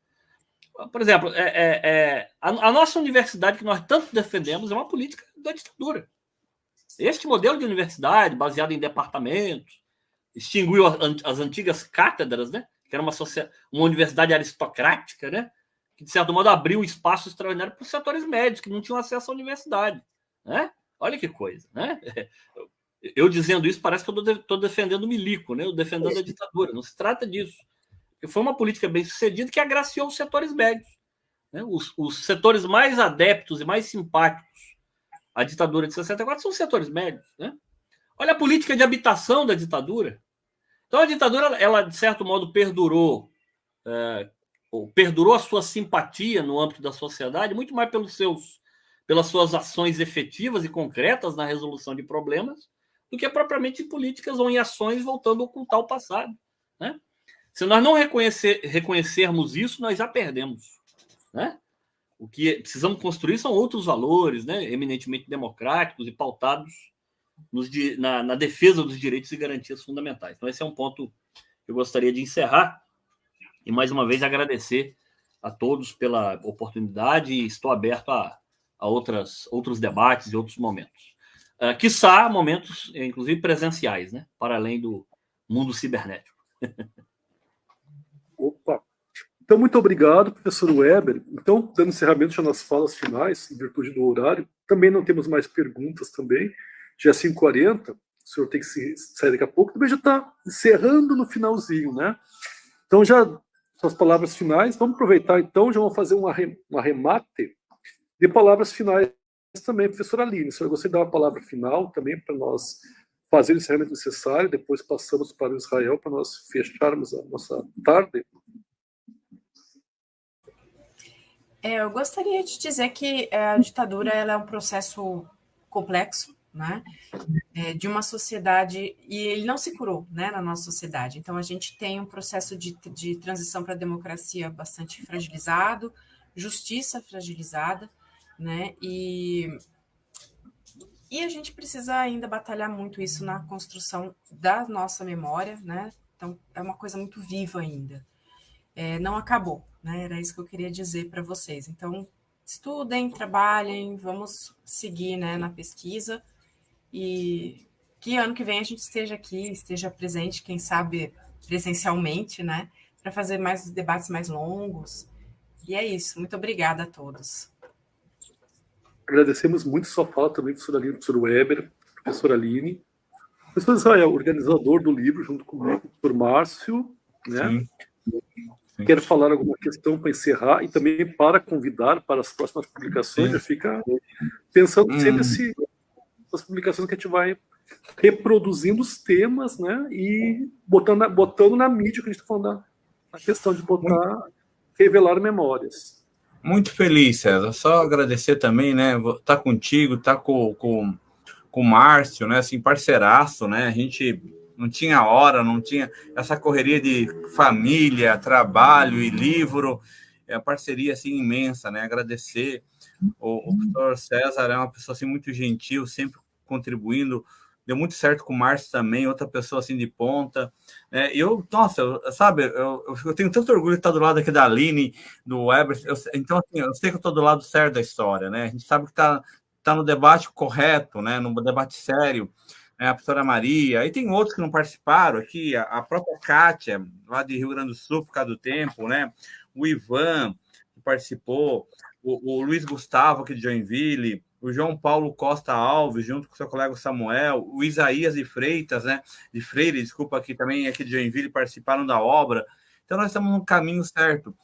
Por exemplo, a nossa universidade, que nós tanto defendemos, é uma política da ditadura. Este modelo de universidade, baseado em departamentos, extinguiu as antigas cátedras, né? Que era uma universidade aristocrática, né? Que, de certo modo, abriu um espaço extraordinário para os setores médios, que não tinham acesso à universidade, né? Olha que coisa, né? Eu dizendo isso, parece que eu estou defendendo o milico, né? Eu defendendo a ditadura. Não se trata disso. Porque foi uma política bem sucedida que agraciou os setores médios, né? Os setores mais adeptos e mais simpáticos à ditadura de 64 são os setores médios, né? Olha a política de habitação da ditadura. Então, a ditadura, ela de certo modo, perdurou a sua simpatia no âmbito da sociedade, muito mais pelas suas ações efetivas e concretas na resolução de problemas, do que propriamente em políticas ou em ações voltando a ocultar o passado, né? Se nós não reconhecermos isso, nós já perdemos, né? O que precisamos construir são outros valores, né, eminentemente democráticos e pautados na defesa dos direitos e garantias fundamentais. Então, esse é um ponto que eu gostaria de encerrar e, mais uma vez, agradecer a todos pela oportunidade e estou aberto a outros debates e outros momentos. Quiçá momentos, inclusive, presenciais, né, para além do mundo cibernético. Opa! Então, muito obrigado, professor Weber. Então, dando encerramento já nas falas finais, em virtude do horário, também não temos mais perguntas também, já é 5h40, o senhor tem que sair daqui a pouco, também já está encerrando no finalzinho, né? Então, já suas palavras finais, vamos aproveitar então, já vamos fazer um arremate de palavras finais também, professora Aline. Se você dá uma palavra final também para nós fazer o encerramento necessário, depois passamos para o Israel para nós fecharmos a nossa tarde. Eu gostaria de dizer que a ditadura ela é um processo complexo, né, de uma sociedade, e ele não se curou, né, na nossa sociedade. Então, a gente tem um processo de transição para a democracia bastante fragilizado, justiça fragilizada, né, e a gente precisa ainda batalhar muito isso na construção da nossa memória, né, então é uma coisa muito viva ainda. Não acabou, né? Era isso que eu queria dizer para vocês. Então, estudem, trabalhem, vamos seguir, né, na pesquisa e que ano que vem a gente esteja aqui, esteja presente, quem sabe presencialmente, né, para fazer mais debates mais longos. E é isso. Muito obrigada a todos. Agradecemos muito sua fala também, professora Aline, professor Weber, professora Aline. Professor Israel, organizador do livro, junto comigo, professor Márcio, né? Sim. Quer falar alguma questão para encerrar e também para convidar para as próximas publicações? Já fica pensando sempre as publicações que a gente vai reproduzindo os temas, né? E botando na mídia que a gente está falando a questão de revelar memórias. Muito feliz, César. Só agradecer também, né? Tá contigo, tá com o Márcio, né? Assim, parceiraço, né? A gente não tinha hora, não tinha essa correria de família, trabalho e livro, a parceria assim imensa, né? Agradecer o professor César, é uma pessoa assim muito gentil, sempre contribuindo, deu muito certo com o Márcio também, outra pessoa assim de ponta, né? E eu tenho tanto orgulho de estar do lado aqui da Aline, do Weber, então assim, eu sei que eu estou do lado certo da história, né? A gente sabe que tá no debate correto, né? No debate sério. A professora Maria, e tem outros que não participaram aqui, a própria Kátia, lá de Rio Grande do Sul, por causa do tempo, né? O Ivan, que participou, o Luiz Gustavo, aqui de Joinville, o João Paulo Costa Alves, junto com o seu colega Samuel, o Isaías de Freitas, né? De Freire, desculpa, que também aqui de Joinville participaram da obra. Então, nós estamos no caminho certo.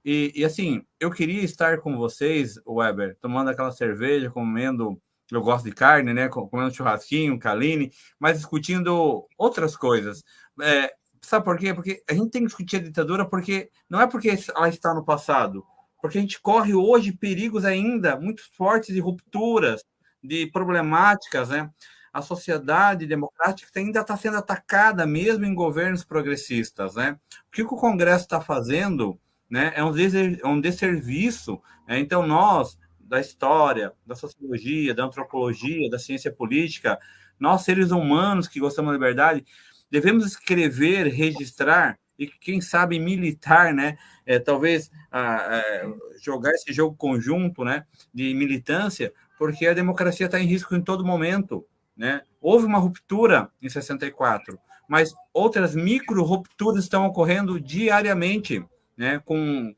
E assim, eu queria estar com vocês, Weber, tomando aquela cerveja, comendo... Eu gosto de carne, né? Comendo churrasquinho, Kaline, mas discutindo outras coisas. Sabe por quê? Porque a gente tem que discutir a ditadura porque não é porque ela está no passado, porque a gente corre hoje perigos ainda muito fortes de rupturas, de problemáticas, né? A sociedade democrática ainda está sendo atacada mesmo em governos progressistas, né? O que o Congresso está fazendo, né? É um desserviço. Então, nós da história, da sociologia, da antropologia, da ciência política, nós, seres humanos que gostamos da liberdade, devemos escrever, registrar e, quem sabe, militar, né? Talvez jogar esse jogo conjunto, né? De militância, porque a democracia está em risco em todo momento, né? Houve uma ruptura em 64, mas outras micro-rupturas estão ocorrendo diariamente, né? Com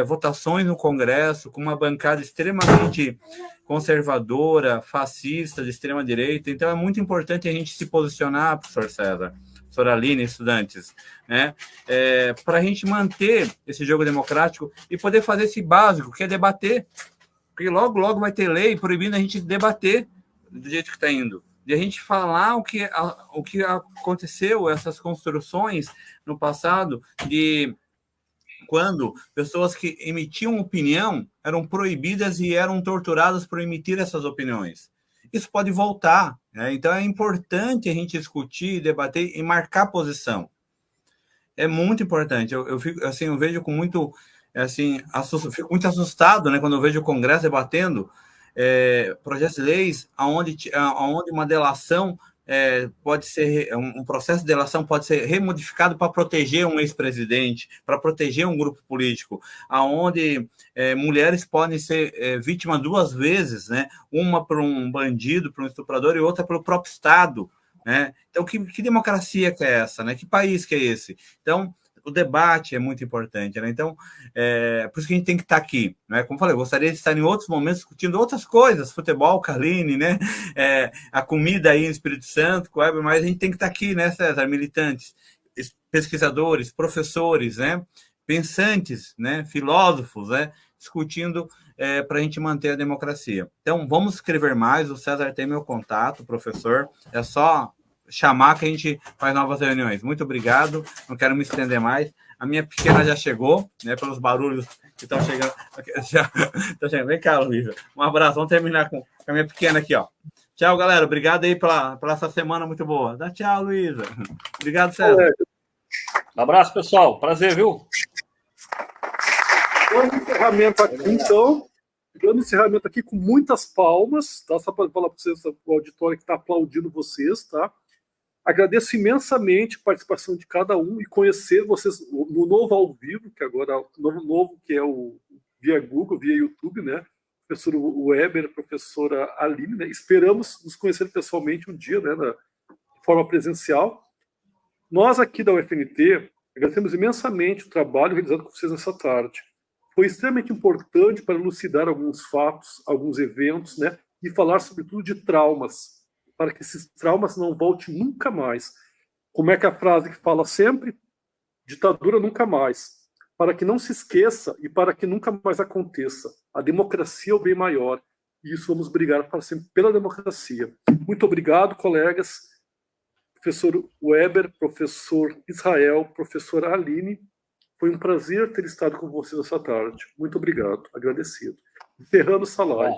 votações no Congresso, com uma bancada extremamente conservadora, fascista, de extrema-direita. Então, é muito importante a gente se posicionar, professor César, professora Aline, estudantes, né? Para a gente manter esse jogo democrático e poder fazer esse básico, que é debater. Porque logo, logo vai ter lei proibindo a gente debater do jeito que está indo. De a gente falar o que aconteceu, essas construções no passado de quando pessoas que emitiam opinião eram proibidas e eram torturadas por emitir essas opiniões. Isso pode voltar, né? Então é importante a gente discutir, debater e marcar posição. É muito importante. Eu fico assim, eu vejo com muito assim, fico muito assustado, né, quando eu vejo o Congresso debatendo projetos de leis onde uma delação pode ser, um processo de delação pode ser remodificado para proteger um ex-presidente, para proteger um grupo político, aonde mulheres podem ser vítimas 2 vezes, né? Uma por um bandido, por um estuprador, e outra pelo próprio Estado, né? Então, que democracia que é essa, né? Que país que é esse? Então, o debate é muito importante, né? Então, por isso que a gente tem que estar aqui, né? Como eu falei, eu gostaria de estar em outros momentos discutindo outras coisas, futebol, Carline, né? A comida aí no Espírito Santo, mas a gente tem que estar aqui, né, César? Militantes, pesquisadores, professores, né? Pensantes, né? Filósofos, né? Discutindo para a gente manter a democracia. Então, vamos escrever mais. O César tem meu contato, professor. É só chamar que a gente faz novas reuniões. Muito obrigado, não quero me estender mais. A minha pequena já chegou, né, pelos barulhos que estão chegando. Vem cá, Luísa. Um abraço, vamos terminar com a minha pequena aqui, ó. Tchau, galera, obrigado aí pela essa semana muito boa. Dá tchau, Luísa. Obrigado, César. Abraço, pessoal. Prazer, viu? Dando encerramento aqui, então. Dando encerramento aqui com muitas palmas, tá? Só para falar para vocês, o auditório que está aplaudindo vocês, tá? Agradeço imensamente a participação de cada um e conhecer vocês no novo ao vivo, que agora novo que é o via Google, via YouTube, né? Professor Weber, professora Aline, né? Esperamos nos conhecer pessoalmente um dia, né? De forma presencial. Nós aqui da UFNT agradecemos imensamente o trabalho realizado com vocês nessa tarde. Foi extremamente importante para elucidar alguns fatos, alguns eventos, né? E falar sobretudo de traumas, para que esses traumas não voltem nunca mais. Como é que é a frase que fala sempre? Ditadura nunca mais. Para que não se esqueça e para que nunca mais aconteça. A democracia é o bem maior. E isso vamos brigar para sempre pela democracia. Muito obrigado, colegas. Professor Weber, professor Israel, professora Aline. Foi um prazer ter estado com vocês essa tarde. Muito obrigado. Agradecido. Encerrando essa live.